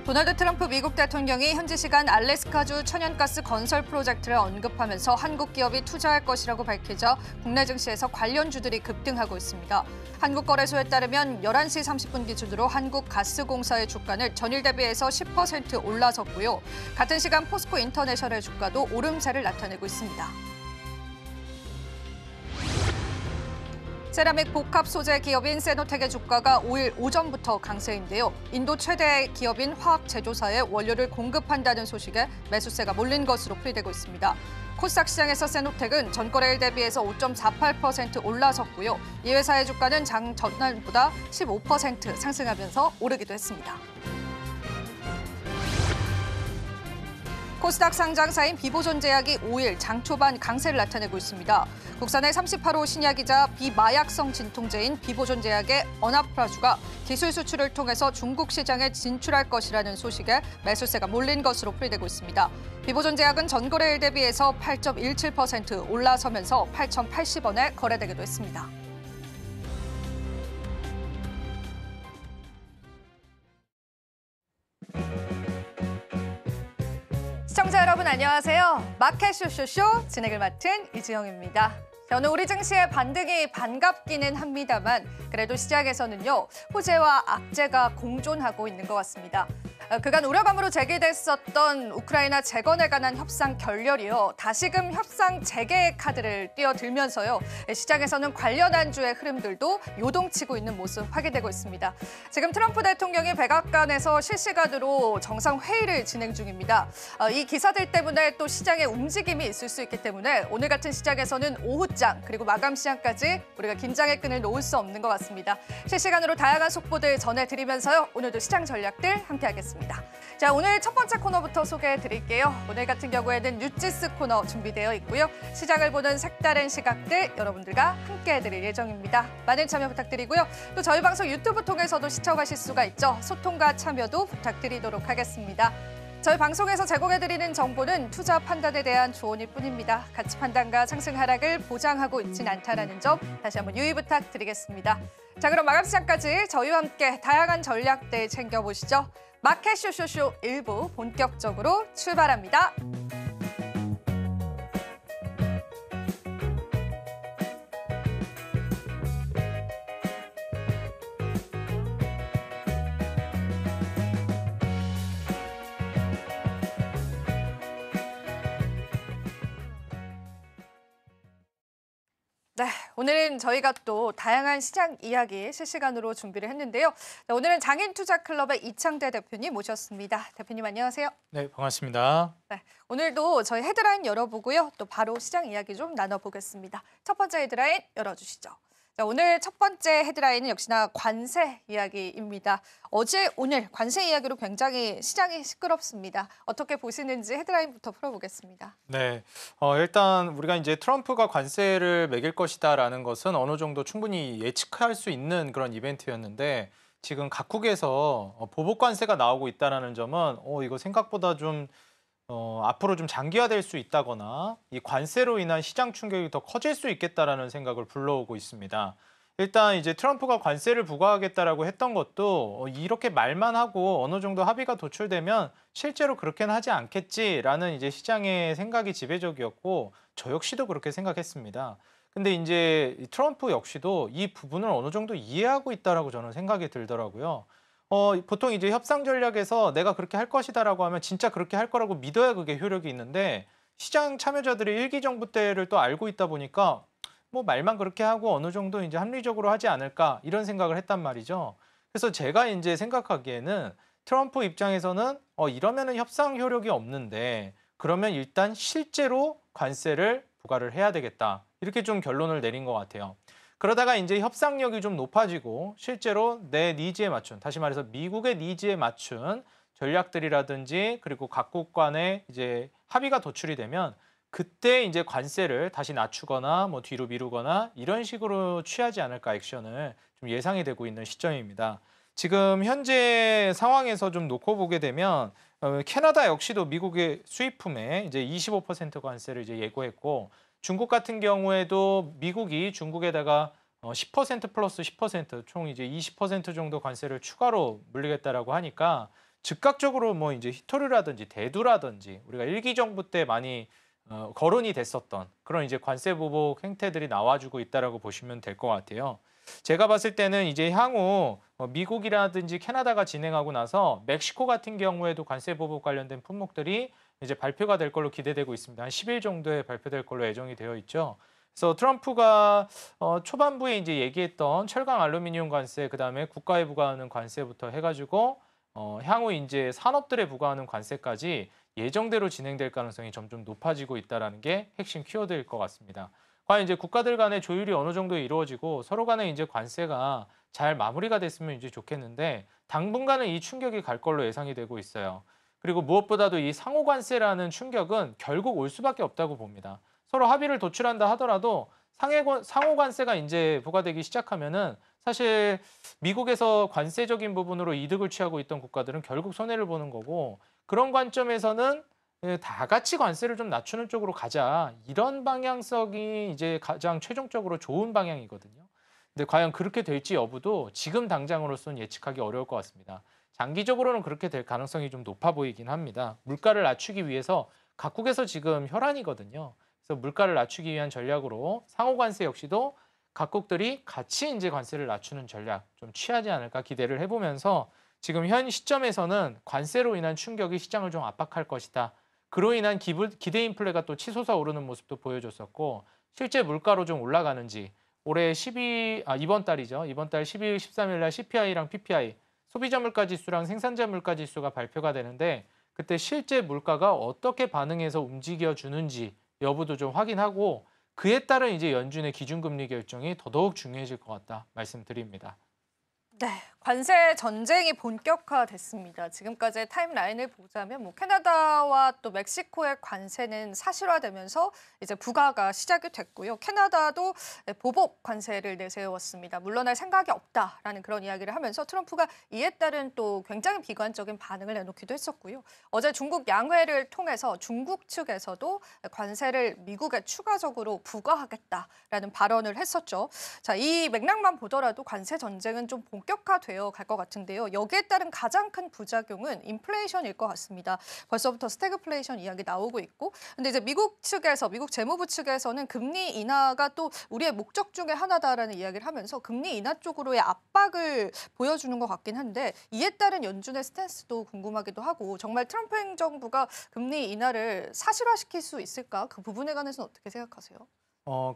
도널드 트럼프 미국 대통령이 현지 시간 알래스카주 천연가스 건설 프로젝트를 언급하면서 한국 기업이 투자할 것이라고 밝히자 국내 증시에서 관련주들이 급등하고 있습니다. 한국거래소에 따르면 11시 30분 기준으로 한국가스공사의 주가는 전일 대비해서 10% 올라섰고요. 같은 시간 포스코 인터내셔널의 주가도 오름세를 나타내고 있습니다. 세라믹 복합 소재 기업인 세노텍의 주가가 5일 오전부터 강세인데요. 인도 최대 기업인 화학 제조사에 원료를 공급한다는 소식에 매수세가 몰린 것으로 풀이되고 있습니다. 코스닥 시장에서 세노텍은 전거래일 대비해서 5.48% 올라섰고요. 이 회사의 주가는 장 전날보다 15% 상승하면서 오르기도 했습니다. 코스닥 상장사인 비보존제약이 5일 장 초반 강세를 나타내고 있습니다. 국산의 38호 신약이자 비마약성 진통제인 비보존제약의 어나프라주가 기술 수출을 통해서 중국 시장에 진출할 것이라는 소식에 매수세가 몰린 것으로 풀이되고 있습니다. 비보존제약은 전거래일 대비해서 8.17% 올라서면서 8,080원에 거래되기도 했습니다. 시청자 여러분 안녕하세요. 마켓 쇼쇼쇼 진행을 맡은 이지영입니다. 오늘 우리 증시의 반등이 반갑기는 합니다만 그래도 시장에서는요 호재와 악재가 공존하고 있는 것 같습니다. 그간 우려감으로 제기됐었던 우크라이나 재건에 관한 협상 결렬이요. 다시금 협상 재개의 카드를 띄어들면서요. 시장에서는 관련 안주의 흐름들도 요동치고 있는 모습 확인되고 있습니다. 지금 트럼프 대통령이 백악관에서 실시간으로 정상회의를 진행 중입니다. 이 기사들 때문에 또 시장에 움직임이 있을 수 있기 때문에 오늘 같은 시장에서는 오후장 그리고 마감 시장까지 우리가 긴장의 끈을 놓을 수 없는 것 같습니다. 실시간으로 다양한 속보들 전해드리면서요. 오늘도 시장 전략들 함께하겠습니다. 자, 오늘 첫 번째 코너부터 소개해드릴게요. 오늘 같은 경우에는 뉴지스 코너 준비되어 있고요. 시장을 보는 색다른 시각들 여러분들과 함께해드릴 예정입니다. 많은 참여 부탁드리고요. 또 저희 방송 유튜브 통해서도 시청하실 수가 있죠. 소통과 참여도 부탁드리도록 하겠습니다. 저희 방송에서 제공해드리는 정보는 투자 판단에 대한 조언일 뿐입니다. 가치 판단과 상승 하락을 보장하고 있진 않다는 점 다시 한번 유의 부탁드리겠습니다. 자, 그럼 마감 시장까지 저희와 함께 다양한 전략들 챙겨보시죠. 마켓 쇼쇼쇼 1부 본격적으로 출발합니다. 네, 오늘은 저희가 또 다양한 시장 이야기 실시간으로 준비를 했는데요. 네, 오늘은 장인투자클럽의 이창대 대표님 모셨습니다. 대표님 안녕하세요. 네, 반갑습니다. 네, 오늘도 저희 헤드라인 열어보고요. 또 바로 시장 이야기 좀 나눠보겠습니다. 첫 번째 헤드라인 열어주시죠. 자, 오늘 첫 번째 헤드라인은 역시나 관세 이야기입니다. 어제 오늘 관세 이야기로 굉장히 시장이 시끄럽습니다. 어떻게 보시는지 헤드라인부터 풀어보겠습니다. 네, 일단 우리가 이제 트럼프가 관세를 매길 것이다라는 것은 어느 정도 충분히 예측할 수 있는 그런 이벤트였는데 지금 각국에서 보복 관세가 나오고 있다는 점은 이거 생각보다 좀 앞으로 좀 장기화될 수 있다거나 이 관세로 인한 시장 충격이 더 커질 수 있겠다라는 생각을 불러오고 있습니다. 일단 이제 트럼프가 관세를 부과하겠다라고 했던 것도 이렇게 말만 하고 어느 정도 합의가 도출되면 실제로 그렇게는 하지 않겠지라는 이제 시장의 생각이 지배적이었고 저 역시도 그렇게 생각했습니다. 근데 이제 트럼프 역시도 이 부분을 어느 정도 이해하고 있다라고 저는 생각이 들더라고요. 보통 이제 협상 전략에서 내가 그렇게 할 것이다라고 하면 진짜 그렇게 할 거라고 믿어야 그게 효력이 있는데 시장 참여자들이 일기 정부 때를 또 알고 있다 보니까 뭐 말만 그렇게 하고 어느 정도 이제 합리적으로 하지 않을까 이런 생각을 했단 말이죠. 그래서 제가 이제 생각하기에는 트럼프 입장에서는 이러면은 협상 효력이 없는데 그러면 일단 실제로 관세를 부과를 해야 되겠다. 이렇게 좀 결론을 내린 것 같아요. 그러다가 이제 협상력이 좀 높아지고 실제로 내 니즈에 맞춘, 다시 말해서 미국의 니즈에 맞춘 전략들이라든지 그리고 각국 간의 이제 합의가 도출이 되면 그때 이제 관세를 다시 낮추거나 뭐 뒤로 미루거나 이런 식으로 취하지 않을까 액션을 좀 예상이 되고 있는 시점입니다. 지금 현재 상황에서 좀 놓고 보게 되면 캐나다 역시도 미국의 수입품에 이제 25% 관세를 이제 예고했고 중국 같은 경우에도 미국이 중국에다가 10% 플러스 10% 총 이제 20% 정도 관세를 추가로 물리겠다라고 하니까 즉각적으로 뭐 이제 히토류라든지 대두라든지 우리가 일기 정부 때 많이 거론이 됐었던 그런 이제 관세 보복 행태들이 나와주고 있다라고 보시면 될 것 같아요. 제가 봤을 때는 이제 향후 미국이라든지 캐나다가 진행하고 나서 멕시코 같은 경우에도 관세 보복 관련된 품목들이 이제 발표가 될 걸로 기대되고 있습니다. 한 10일 정도에 발표될 걸로 예정이 되어 있죠. 그래서 트럼프가 초반부에 이제 얘기했던 철강 알루미늄 관세, 그다음에 국가에 부과하는 관세부터 해가지고 향후 이제 산업들에 부과하는 관세까지 예정대로 진행될 가능성이 점점 높아지고 있다는 게 핵심 키워드일 것 같습니다. 과연 이제 국가들 간의 조율이 어느 정도 이루어지고 서로 간의 이제 관세가 잘 마무리가 됐으면 이제 좋겠는데 당분간은 이 충격이 갈 걸로 예상이 되고 있어요. 그리고 무엇보다도 이 상호 관세라는 충격은 결국 올 수밖에 없다고 봅니다. 서로 합의를 도출한다 하더라도 상호 관세가 이제 부과되기 시작하면은 사실 미국에서 관세적인 부분으로 이득을 취하고 있던 국가들은 결국 손해를 보는 거고 그런 관점에서는 다 같이 관세를 좀 낮추는 쪽으로 가자. 이런 방향성이 이제 가장 최종적으로 좋은 방향이거든요. 근데 과연 그렇게 될지 여부도 지금 당장으로서는 예측하기 어려울 것 같습니다. 장기적으로는 그렇게 될 가능성이 좀 높아 보이긴 합니다. 물가를 낮추기 위해서 각국에서 지금 혈안이거든요. 그래서 물가를 낮추기 위한 전략으로 상호 관세 역시도 각국들이 같이 이제 관세를 낮추는 전략 좀 취하지 않을까 기대를 해보면서 지금 현 시점에서는 관세로 인한 충격이 시장을 좀 압박할 것이다. 그로 인한 기대 인플레가 또 치솟아 오르는 모습도 보여줬었고 실제 물가로 좀 올라가는지 올해 이번 달이죠. 이번 달 12일, 13일 날 CPI랑 PPI 소비자 물가 지수랑 생산자 물가 지수가 발표가 되는데 그때 실제 물가가 어떻게 반응해서 움직여 주는지 여부도 좀 확인하고 그에 따른 이제 연준의 기준금리 결정이 더더욱 중요해질 것 같다 말씀드립니다. 네, 관세 전쟁이 본격화됐습니다. 지금까지의 타임라인을 보자면 캐나다와 또 멕시코의 관세는 사실화되면서 이제 부과가 시작이 됐고요. 캐나다도 보복 관세를 내세웠습니다. 물러날 생각이 없다라는 그런 이야기를 하면서 트럼프가 이에 따른 또 굉장히 비관적인 반응을 내놓기도 했었고요. 어제 중국 양회를 통해서 중국 측에서도 관세를 미국에 추가적으로 부과하겠다라는 발언을 했었죠. 자, 이 맥락만 보더라도 관세 전쟁은 좀 본격화되어 갈 것 같은데요. 여기에 따른 가장 큰 부작용은 인플레이션일 것 같습니다. 벌써부터 스태그플레이션 이야기 나오고 있고, 근데 이제 미국 재무부 측에서는 금리 인하가 또 우리의 목적 중에 하나다라는 이야기를 하면서 금리 인하 쪽으로의 압박을 보여주는 것 같긴 한데 이에 따른 연준의 스탠스도 궁금하기도 하고 정말 트럼프 행정부가 금리 인하를 사실화시킬 수 있을까? 그 부분에 관해서는 어떻게 생각하세요?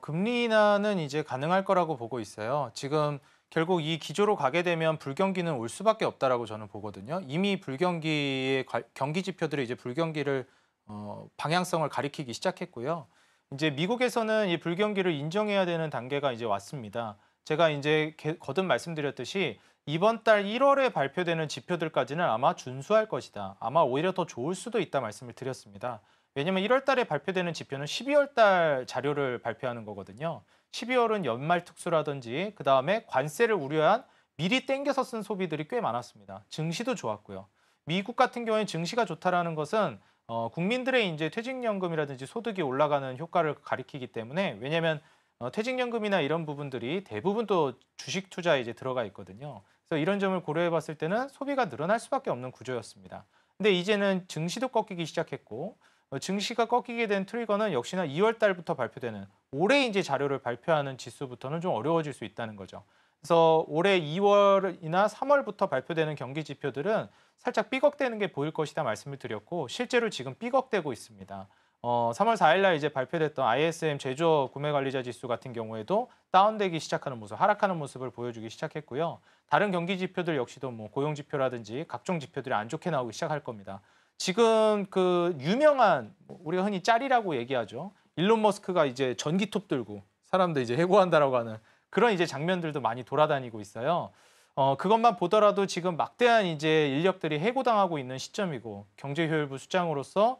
금리 인하는 이제 가능할 거라고 보고 있어요. 지금 결국 이 기조로 가게 되면 불경기는 올 수밖에 없다라고 저는 보거든요. 이미 불경기의 경기 지표들이 이제 불경기를 방향성을 가리키기 시작했고요. 이제 미국에서는 이 불경기를 인정해야 되는 단계가 이제 왔습니다. 제가 이제 거듭 말씀드렸듯이 이번 달 1월에 발표되는 지표들까지는 아마 준수할 것이다. 아마 오히려 더 좋을 수도 있다 말씀을 드렸습니다. 왜냐하면 1월 달에 발표되는 지표는 12월 달 자료를 발표하는 거거든요. 12월은 연말 특수라든지 그다음에 관세를 우려한 미리 땡겨서 쓴 소비들이 꽤 많았습니다. 증시도 좋았고요. 미국 같은 경우에 증시가 좋다라는 것은 국민들의 이제 퇴직연금이라든지 소득이 올라가는 효과를 가리키기 때문에 왜냐하면 퇴직연금이나 이런 부분들이 대부분 또 주식 투자에 이제 들어가 있거든요. 그래서 이런 점을 고려해 봤을 때는 소비가 늘어날 수밖에 없는 구조였습니다. 근데 이제는 증시도 꺾이기 시작했고 증시가 꺾이게 된 트리거는 역시나 2월 달부터 발표되는 올해 이제 자료를 발표하는 지수부터는 좀 어려워질 수 있다는 거죠. 그래서 올해 2월이나 3월부터 발표되는 경기 지표들은 살짝 삐걱대는 게 보일 것이다 말씀을 드렸고 실제로 지금 삐걱대고 있습니다. 3월 4일 날 이제 발표됐던 ISM 제조업 구매 관리자 지수 같은 경우에도 다운되기 시작하는 모습, 하락하는 모습을 보여주기 시작했고요. 다른 경기 지표들 역시도 뭐 고용 지표라든지 각종 지표들이 안 좋게 나오기 시작할 겁니다. 지금 그 유명한 우리가 흔히 짤이라고 얘기하죠. 일론 머스크가 이제 전기톱 들고 사람들 이제 해고한다라고 하는 그런 이제 장면들도 많이 돌아다니고 있어요. 그것만 보더라도 지금 막대한 이제 인력들이 해고당하고 있는 시점이고 경제 효율부 수장으로서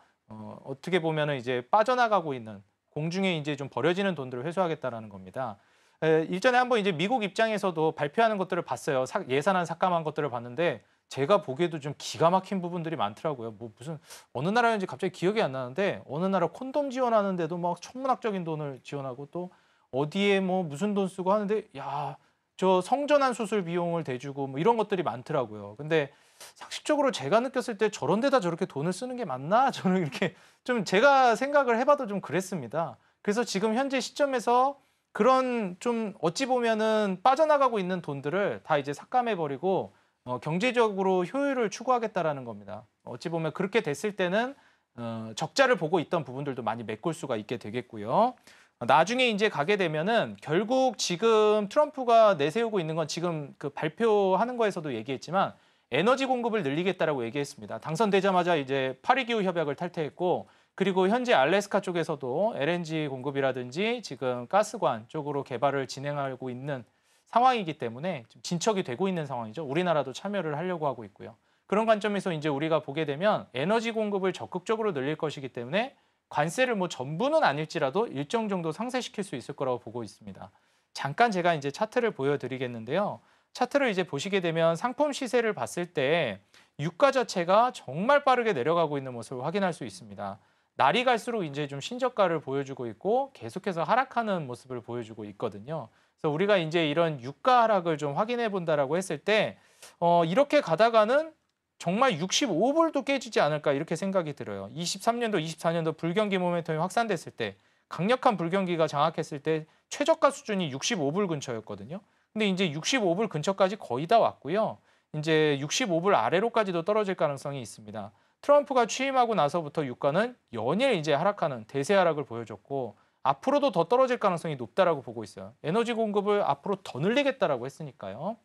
어떻게 보면은 이제 빠져나가고 있는 공중에 이제 좀 버려지는 돈들을 회수하겠다라는 겁니다. 일전에 한번 이제 미국 입장에서도 발표하는 것들을 봤어요. 예산안 삭감한 것들을 봤는데 제가 보기에도 좀 기가 막힌 부분들이 많더라고요. 뭐 무슨 어느 나라인지 갑자기 기억이 안 나는데 어느 나라 콘돔 지원하는데도 막 천문학적인 돈을 지원하고 또 어디에 뭐 무슨 돈 쓰고 하는데 야, 저 성전환 수술 비용을 대주고 뭐 이런 것들이 많더라고요. 근데 상식적으로 제가 느꼈을 때 저런 데다 저렇게 돈을 쓰는 게 맞나? 저는 이렇게 좀 제가 생각을 해봐도 좀 그랬습니다. 그래서 지금 현재 시점에서 그런 좀 어찌 보면은 빠져나가고 있는 돈들을 다 이제 삭감해버리고 경제적으로 효율을 추구하겠다라는 겁니다. 어찌 보면 그렇게 됐을 때는 적자를 보고 있던 부분들도 많이 메꿀 수가 있게 되겠고요. 나중에 이제 가게 되면은 결국 지금 트럼프가 내세우고 있는 건 지금 그 발표하는 거에서도 얘기했지만 에너지 공급을 늘리겠다라고 얘기했습니다. 당선되자마자 이제 파리기후 협약을 탈퇴했고 그리고 현재 알래스카 쪽에서도 LNG 공급이라든지 지금 가스관 쪽으로 개발을 진행하고 있는 상황이기 때문에 좀 진척이 되고 있는 상황이죠. 우리나라도 참여를 하려고 하고 있고요. 그런 관점에서 이제 우리가 보게 되면 에너지 공급을 적극적으로 늘릴 것이기 때문에 관세를 뭐 전부는 아닐지라도 일정 정도 상쇄시킬 수 있을 거라고 보고 있습니다. 잠깐 제가 이제 차트를 보여드리겠는데요. 차트를 이제 보시게 되면 상품 시세를 봤을 때 유가 자체가 정말 빠르게 내려가고 있는 모습을 확인할 수 있습니다. 날이 갈수록 이제 좀 신저가를 보여주고 있고 계속해서 하락하는 모습을 보여주고 있거든요. 그래서 우리가 이제 이런 유가 하락을 좀 확인해 본다라고 했을 때 이렇게 가다가는 정말 65불도 깨지지 않을까 이렇게 생각이 들어요. 23년도, 24년도 불경기 모멘텀이 확산됐을 때 강력한 불경기가 장악했을 때 최저가 수준이 65불 근처였거든요. 근데 이제 65불 근처까지 거의 다 왔고요. 이제 65불 아래로까지도 떨어질 가능성이 있습니다. 트럼프가 취임하고 나서부터 유가는 연일 이제 하락하는 대세 하락을 보여줬고 앞으로도 더 떨어질 가능성이 높다라고 보고 있어요. 에너지 공급을 앞으로 더 늘리겠다라고 했으니까요.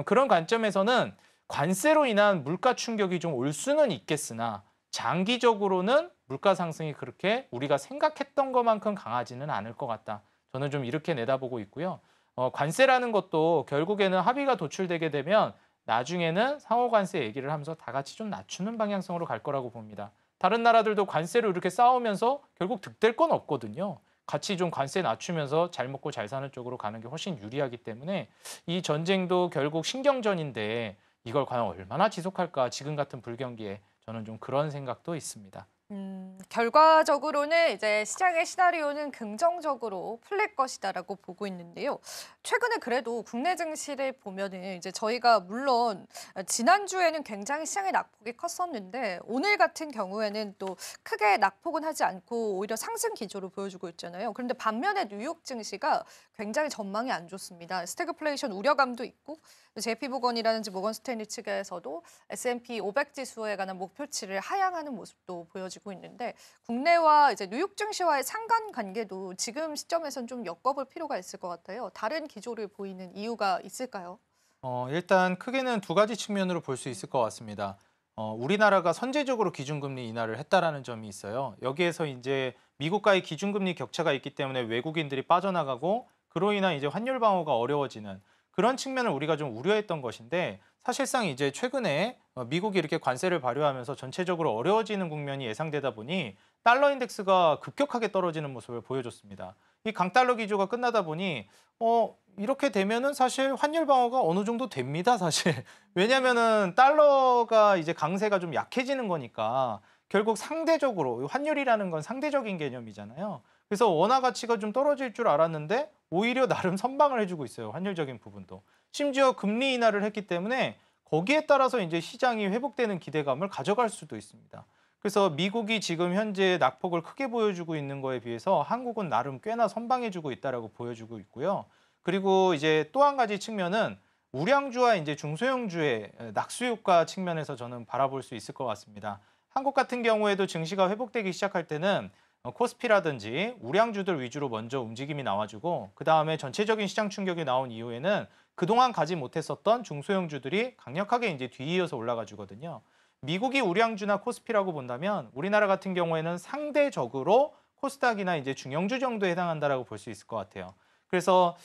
그런 관점에서는 관세로 인한 물가 충격이 좀 올 수는 있겠으나 장기적으로는 물가 상승이 그렇게 우리가 생각했던 것만큼 강하지는 않을 것 같다. 저는 좀 이렇게 내다보고 있고요. 관세라는 것도 결국에는 합의가 도출되게 되면 나중에는 상호관세 얘기를 하면서 다 같이 좀 낮추는 방향성으로 갈 거라고 봅니다. 다른 나라들도 관세로 이렇게 싸우면서 결국 득될 건 없거든요. 같이 좀 관세 낮추면서 잘 먹고 잘 사는 쪽으로 가는 게 훨씬 유리하기 때문에 이 전쟁도 결국 신경전인데 이걸 과연 얼마나 지속할까 지금 같은 불경기에 저는 좀 그런 생각도 있습니다. 결과적으로는 이제 시장의 시나리오는 긍정적으로 풀릴 것이다라고 보고 있는데요. 최근에 그래도 국내 증시를 보면은 이제 저희가 물론 지난주에는 굉장히 시장의 낙폭이 컸었는데 오늘 같은 경우에는 또 크게 낙폭은 하지 않고 오히려 상승 기조를 보여주고 있잖아요. 그런데 반면에 뉴욕 증시가 굉장히 전망이 안 좋습니다. 스태그플레이션 우려감도 있고 JP모건이라든지 모건 스탠리 측에서도 S&P 500 지수에 관한 목표치를 하향하는 모습도 보여지고 있는데 국내와 이제 뉴욕 증시와의 상관관계도 지금 시점에선 좀 엮어볼 필요가 있을 것 같아요. 다른 기조를 보이는 이유가 있을까요? 일단 크게는 두 가지 측면으로 볼 수 있을 것 같습니다. 우리나라가 선제적으로 기준금리 인하를 했다라는 점이 있어요. 여기에서 이제 미국과의 기준금리 격차가 있기 때문에 외국인들이 빠져나가고 그로 인한 이제 환율 방어가 어려워지는 그런 측면을 우리가 좀 우려했던 것인데 사실상 이제 최근에 미국이 이렇게 관세를 발효하면서 전체적으로 어려워지는 국면이 예상되다 보니 달러 인덱스가 급격하게 떨어지는 모습을 보여줬습니다. 이 강달러 기조가 끝나다 보니 이렇게 되면은 사실 환율 방어가 어느 정도 됩니다, 사실. 왜냐면은 달러가 이제 강세가 좀 약해지는 거니까 결국 상대적으로 환율이라는 건 상대적인 개념이잖아요. 그래서 원화 가치가 좀 떨어질 줄 알았는데 오히려 나름 선방을 해주고 있어요. 환율적인 부분도. 심지어 금리 인하를 했기 때문에 거기에 따라서 이제 시장이 회복되는 기대감을 가져갈 수도 있습니다. 그래서 미국이 지금 현재 낙폭을 크게 보여주고 있는 거에 비해서 한국은 나름 꽤나 선방해주고 있다라고 보여주고 있고요. 그리고 이제 또 한 가지 측면은 우량주와 이제 중소형주의 낙수 효과 측면에서 저는 바라볼 수 있을 것 같습니다. 한국 같은 경우에도 증시가 회복되기 시작할 때는 코스피라든지 우량주들 위주로 먼저 움직임이 나와주고 그다음에 전체적인 시장 충격이 나온 이후에는 그동안 가지 못했었던 중소형주들이 강력하게 이제 뒤이어서 올라가 주거든요. 미국이 우량주나 코스피라고 본다면 우리나라 같은 경우에는 상대적으로 코스닥이나 이제 중형주 정도에 해당한다라고 볼 수 있을 것 같아요. 그래서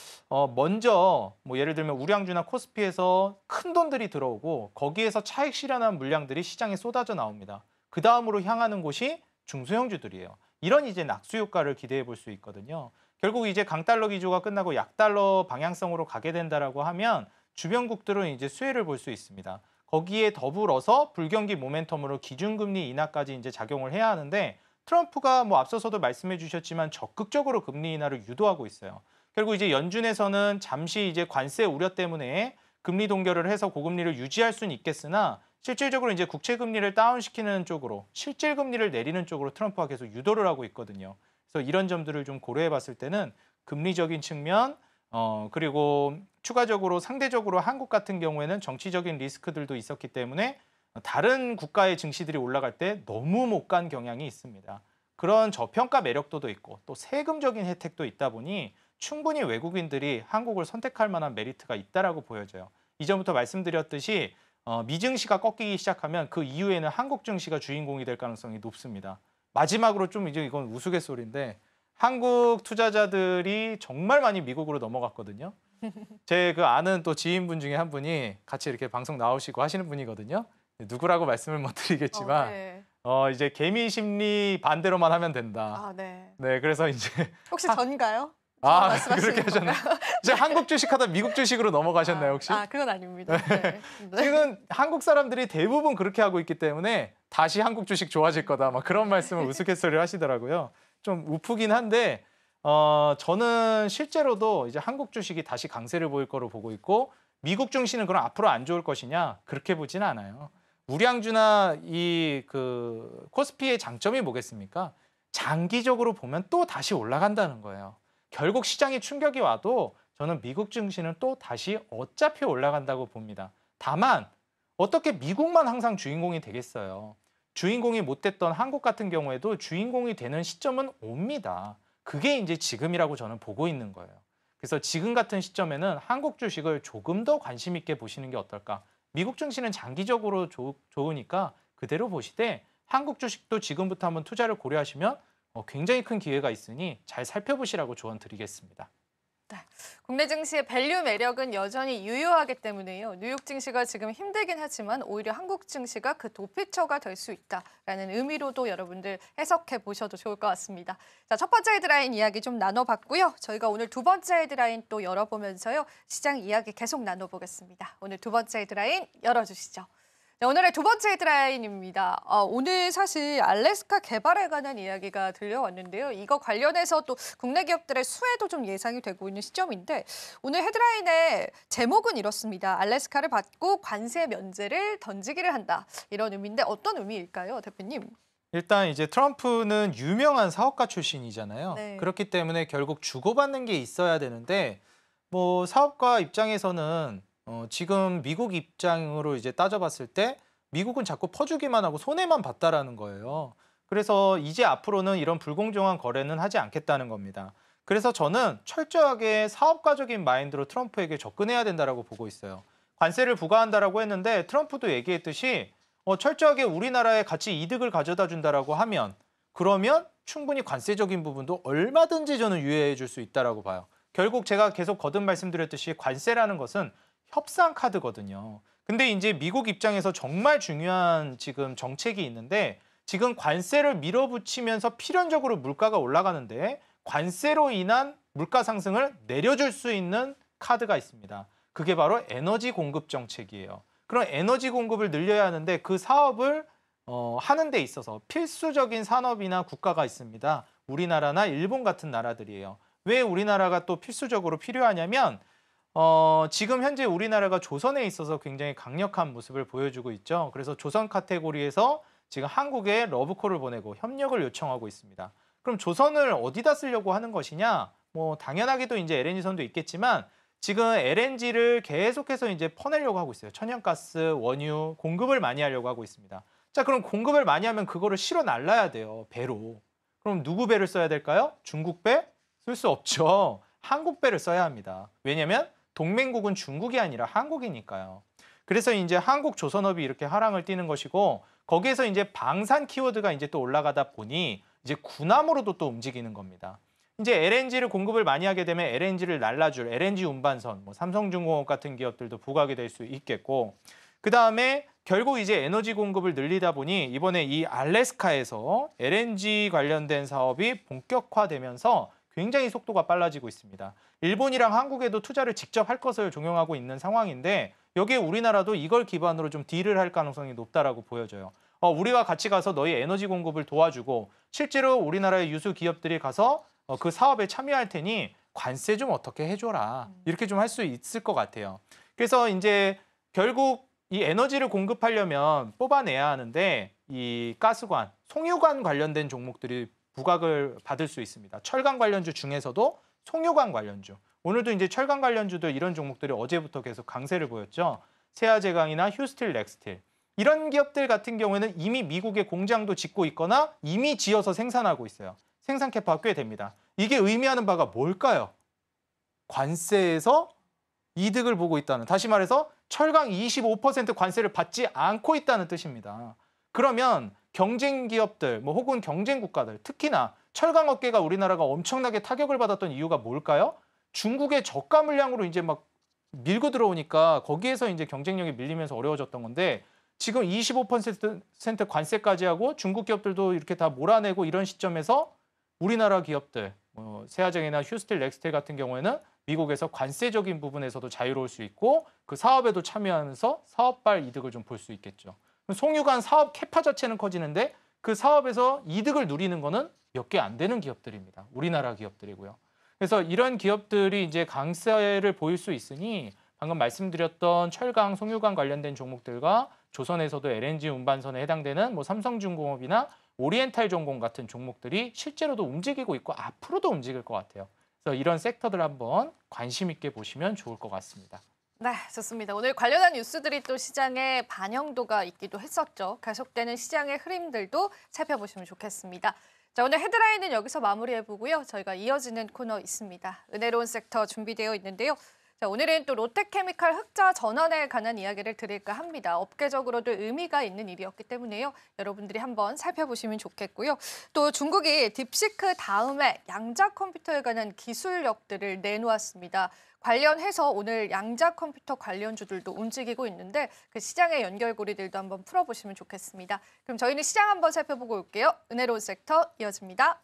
먼저 뭐 예를 들면 우량주나 코스피에서 큰 돈들이 들어오고 거기에서 차익 실현한 물량들이 시장에 쏟아져 나옵니다. 그 다음으로 향하는 곳이 중소형주들이에요. 이런 이제 낙수 효과를 기대해 볼 수 있거든요. 결국 이제 강달러 기조가 끝나고 약달러 방향성으로 가게 된다라고 하면 주변국들은 이제 수혜를 볼 수 있습니다. 거기에 더불어서 불경기 모멘텀으로 기준금리 인하까지 이제 작용을 해야 하는데 트럼프가 뭐 앞서서도 말씀해 주셨지만 적극적으로 금리 인하를 유도하고 있어요. 결국 이제 연준에서는 잠시 이제 관세 우려 때문에 금리 동결을 해서 고금리를 유지할 수는 있겠으나 실질적으로 이제 국채 금리를 다운시키는 쪽으로, 실질 금리를 내리는 쪽으로 트럼프가 계속 유도를 하고 있거든요. 그래서 이런 점들을 좀 고려해 봤을 때는 금리적인 측면, 그리고 추가적으로 상대적으로 한국 같은 경우에는 정치적인 리스크들도 있었기 때문에 다른 국가의 증시들이 올라갈 때 너무 못 간 경향이 있습니다. 그런 저평가 매력도도 있고 또 세금적인 혜택도 있다 보니 충분히 외국인들이 한국을 선택할 만한 메리트가 있다라고 보여져요. 이전부터 말씀드렸듯이 미증시가 꺾이기 시작하면 그 이후에는 한국 증시가 주인공이 될 가능성이 높습니다. 마지막으로 좀 이제 이건 우스갯소리인데 한국 투자자들이 정말 많이 미국으로 넘어갔거든요. 제 그 아는 또 지인분 중에 한 분이 같이 이렇게 방송 나오시고 하시는 분이거든요. 누구라고 말씀을 못 드리겠지만 네. 이제 개미 심리 반대로만 하면 된다. 아, 네. 네, 그래서 이제 혹시 전가요? 아, 말씀하시는 그렇게 하셨나요? 건가요? 이제 한국 주식하다 미국 주식으로 넘어가셨나요, 혹시? 그건 아닙니다. 네. 네. 지금 한국 사람들이 대부분 그렇게 하고 있기 때문에 다시 한국 주식 좋아질 거다. 막 그런 말씀을 우스갯소리를 하시더라고요. 좀 우프긴 한데 저는 실제로도 이제 한국 주식이 다시 강세를 보일 거로 보고 있고 미국 증시는 그럼 앞으로 안 좋을 것이냐? 그렇게 보지는 않아요. 우량주나 이 그 코스피의 장점이 뭐겠습니까? 장기적으로 보면 또 다시 올라간다는 거예요. 결국 시장에 충격이 와도 저는 미국 증시는 또 다시 어차피 올라간다고 봅니다. 다만 어떻게 미국만 항상 주인공이 되겠어요. 주인공이 못 됐던 한국 같은 경우에도 주인공이 되는 시점은 옵니다. 그게 이제 지금이라고 저는 보고 있는 거예요. 그래서 지금 같은 시점에는 한국 주식을 조금 더 관심 있게 보시는 게 어떨까? 미국 증시는 장기적으로 좋으니까 그대로 보시되 한국 주식도 지금부터 한번 투자를 고려하시면 굉장히 큰 기회가 있으니 잘 살펴보시라고 조언 드리겠습니다. 국내 증시의 밸류 매력은 여전히 유효하기 때문에요. 뉴욕 증시가 지금 힘들긴 하지만 오히려 한국 증시가 그 도피처가 될 수 있다라는 의미로도 여러분들 해석해 보셔도 좋을 것 같습니다. 자, 첫 번째 헤드라인 이야기 좀 나눠봤고요. 저희가 오늘 두 번째 헤드라인 또 열어보면서요. 시장 이야기 계속 나눠보겠습니다. 오늘 두 번째 헤드라인 열어주시죠. 네, 오늘의 두 번째 헤드라인입니다. 오늘 사실 알래스카 개발에 관한 이야기가 들려왔는데요. 이거 관련해서 또 국내 기업들의 수혜도 좀 예상이 되고 있는 시점인데 오늘 헤드라인의 제목은 이렇습니다. 알래스카를 받고 관세 면제를 던지기를 한다. 이런 의미인데 어떤 의미일까요, 대표님? 일단 이제 트럼프는 유명한 사업가 출신이잖아요. 네. 그렇기 때문에 결국 주고받는 게 있어야 되는데 뭐 사업가 입장에서는 지금 미국 입장으로 이제 따져봤을 때 미국은 자꾸 퍼주기만 하고 손해만 봤다라는 거예요. 그래서 이제 앞으로는 이런 불공정한 거래는 하지 않겠다는 겁니다. 그래서 저는 철저하게 사업가적인 마인드로 트럼프에게 접근해야 된다라고 보고 있어요. 관세를 부과한다라고 했는데 트럼프도 얘기했듯이 철저하게 우리나라에 같이 이득을 가져다 준다라고 하면 그러면 충분히 관세적인 부분도 얼마든지 저는 유예해 줄 수 있다라고 봐요. 결국 제가 계속 거듭 말씀드렸듯이 관세라는 것은 협상 카드거든요. 근데 이제 미국 입장에서 정말 중요한 지금 정책이 있는데 지금 관세를 밀어붙이면서 필연적으로 물가가 올라가는데 관세로 인한 물가 상승을 내려줄 수 있는 카드가 있습니다. 그게 바로 에너지 공급 정책이에요. 그런 에너지 공급을 늘려야 하는데 그 사업을 하는 데 있어서 필수적인 산업이나 국가가 있습니다. 우리나라나 일본 같은 나라들이에요. 왜 우리나라가 또 필수적으로 필요하냐면 지금 현재 우리나라가 조선에 있어서 굉장히 강력한 모습을 보여주고 있죠. 그래서 조선 카테고리에서 지금 한국에 러브콜을 보내고 협력을 요청하고 있습니다. 그럼 조선을 어디다 쓰려고 하는 것이냐? 뭐 당연하게도 이제 LNG선도 있겠지만 지금 LNG를 계속해서 이제 퍼내려고 하고 있어요. 천연가스, 원유 공급을 많이 하려고 하고 있습니다. 자, 그럼 공급을 많이 하면 그거를 실어 날라야 돼요. 배로. 그럼 누구 배를 써야 될까요? 중국 배? 쓸 수 없죠. 한국 배를 써야 합니다. 왜냐면 동맹국은 중국이 아니라 한국이니까요. 그래서 이제 한국 조선업이 이렇게 하랑을 띠는 것이고 거기에서 이제 방산 키워드가 이제 또 올라가다 보니 이제 군함으로도 또 움직이는 겁니다. 이제 LNG를 공급을 많이 하게 되면 LNG를 날라줄 LNG 운반선, 뭐 삼성중공업 같은 기업들도 부각이 될 수 있겠고 그 다음에 결국 이제 에너지 공급을 늘리다 보니 이번에 이 알래스카에서 LNG 관련된 사업이 본격화되면서 굉장히 속도가 빨라지고 있습니다. 일본이랑 한국에도 투자를 직접 할 것을 종용하고 있는 상황인데 여기에 우리나라도 이걸 기반으로 좀 딜을 할 가능성이 높다라고 보여져요. 우리가 같이 가서 너희 에너지 공급을 도와주고 실제로 우리나라의 유수 기업들이 가서 그 사업에 참여할 테니 관세 좀 어떻게 해줘라. 이렇게 좀 할 수 있을 것 같아요. 그래서 이제 결국 이 에너지를 공급하려면 뽑아내야 하는데 이 가스관, 송유관 관련된 종목들이 부각을 받을 수 있습니다. 철강 관련주 중에서도 송유관 관련주. 오늘도 이제 철강 관련주도 이런 종목들이 어제부터 계속 강세를 보였죠. 세아제강이나 휴스틸, 렉스틸. 이런 기업들 같은 경우에는 이미 미국에 공장도 짓고 있거나 이미 지어서 생산하고 있어요. 생산 캐파가 꽤 됩니다. 이게 의미하는 바가 뭘까요? 관세에서 이득을 보고 있다는, 다시 말해서 철강 25% 관세를 받지 않고 있다는 뜻입니다. 그러면 경쟁 기업들, 혹은 경쟁 국가들, 특히나 철강 업계가 우리나라가 엄청나게 타격을 받았던 이유가 뭘까요? 중국의 저가 물량으로 이제 막 밀고 들어오니까 거기에서 이제 경쟁력이 밀리면서 어려워졌던 건데, 지금 25% 관세까지 하고 중국 기업들도 이렇게 다 몰아내고 이런 시점에서 우리나라 기업들, 세아제강이나 휴스틸, 렉스틸 같은 경우에는 미국에서 관세적인 부분에서도 자유로울 수 있고 그 사업에도 참여하면서 사업발 이득을 좀 볼 수 있겠죠. 송유관 사업 캐파 자체는 커지는데 그 사업에서 이득을 누리는 거는 몇 개 안 되는 기업들입니다. 우리나라 기업들이고요. 그래서 이런 기업들이 이제 강세를 보일 수 있으니 방금 말씀드렸던 철강, 송유관 관련된 종목들과 조선에서도 LNG 운반선에 해당되는 삼성중공업이나 오리엔탈 전공 같은 종목들이 실제로도 움직이고 있고 앞으로도 움직일 것 같아요. 그래서 이런 섹터들 한번 관심 있게 보시면 좋을 것 같습니다. 네, 좋습니다. 오늘 관련한 뉴스들이 또 시장에 반영도가 있기도 했었죠. 계속되는 시장의 흐름들도 살펴보시면 좋겠습니다. 자, 오늘 헤드라인은 여기서 마무리해보고요. 저희가 이어지는 코너 있습니다. 은혜로운 섹터 준비되어 있는데요. 자, 오늘은 또 롯데케미칼 흑자 전환에 관한 이야기를 드릴까 합니다. 업계적으로도 의미가 있는 일이었기 때문에요. 여러분들이 한번 살펴보시면 좋겠고요. 또 중국이 딥시크 다음에 양자 컴퓨터에 관한 기술력들을 내놓았습니다. 관련해서 오늘 양자 컴퓨터 관련주들도 움직이고 있는데 그 시장의 연결고리들도 한번 풀어보시면 좋겠습니다. 그럼 저희는 시장 한번 살펴보고 올게요. 은혜로운 섹터 이어집니다.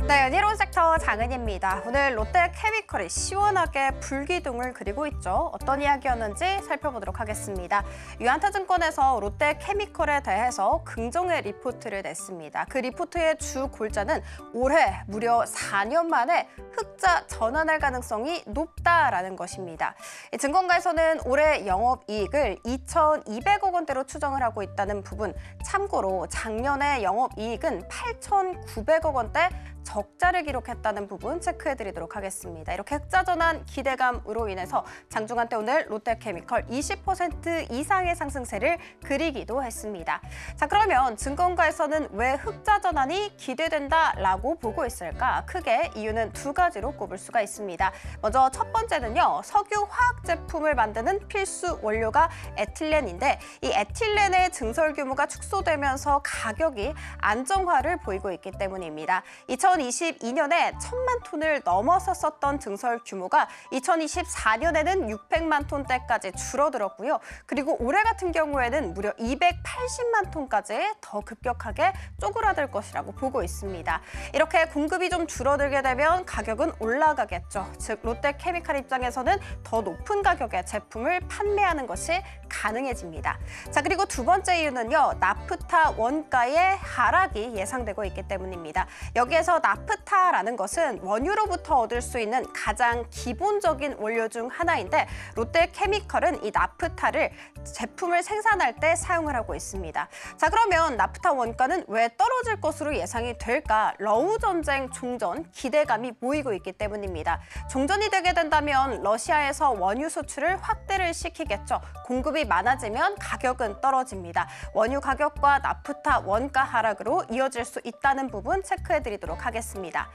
네, 은혜로운 섹터 장은희입니다. 오늘 롯데케미칼이 시원하게 불기둥을 그리고 있죠. 어떤 이야기였는지 살펴보도록 하겠습니다. 유한타증권에서 롯데케미칼에 대해서 긍정의 리포트를 냈습니다. 그 리포트의 주 골자는 올해 무려 4년 만에 흑자 전환할 가능성이 높다라는 것입니다. 증권가에서는 올해 영업이익을 2,200억 원대로 추정을 하고 있다는 부분, 참고로 작년에 영업이익은 8,900억 원대 적자를 기록했다는 부분 체크해드리도록 하겠습니다. 이렇게 흑자 전환 기대감으로 인해서 장중한 때 오늘 롯데케미칼 20% 이상의 상승세를 그리기도 했습니다. 자, 그러면 증권가에서는 왜 흑자 전환이 기대된다라고 보고 있을까? 크게 이유는 두 가지로 꼽을 수가 있습니다. 먼저 첫 번째는요, 석유 화학 제품을 만드는 필수 원료가 에틸렌인데 이 에틸렌의 증설 규모가 축소되면서 가격이 안정화를 보이고 있기 때문입니다. 2022년에 1,000만 톤을 넘어섰었던 증설 규모가 2024년에는 600만 톤대까지 줄어들었고요. 그리고 올해 같은 경우에는 무려 280만 톤까지 더 급격하게 쪼그라들 것이라고 보고 있습니다. 이렇게 공급이 좀 줄어들게 되면 가격은 올라가겠죠. 즉 롯데케미칼 입장에서는 더 높은 가격의 제품을 판매하는 것이 가능해집니다. 자, 그리고 두 번째 이유는요, 나프타 원가의 하락이 예상되고 있기 때문입니다. 여기에서 나프타라는 것은 원유로부터 얻을 수 있는 가장 기본적인 원료 중 하나인데 롯데케미칼은 이 나프타를 제품을 생산할 때 사용을 하고 있습니다. 자, 그러면 나프타 원가는 왜 떨어질 것으로 예상이 될까? 러우 전쟁 종전 기대감이 모이고 있기 때문입니다. 종전이 되게 된다면 러시아에서 원유 수출을 확대를 시키겠죠. 공급이 많아지면 가격은 떨어집니다. 원유 가격과 나프타 원가 하락으로 이어질 수 있다는 부분 체크해드리도록 하겠습니다.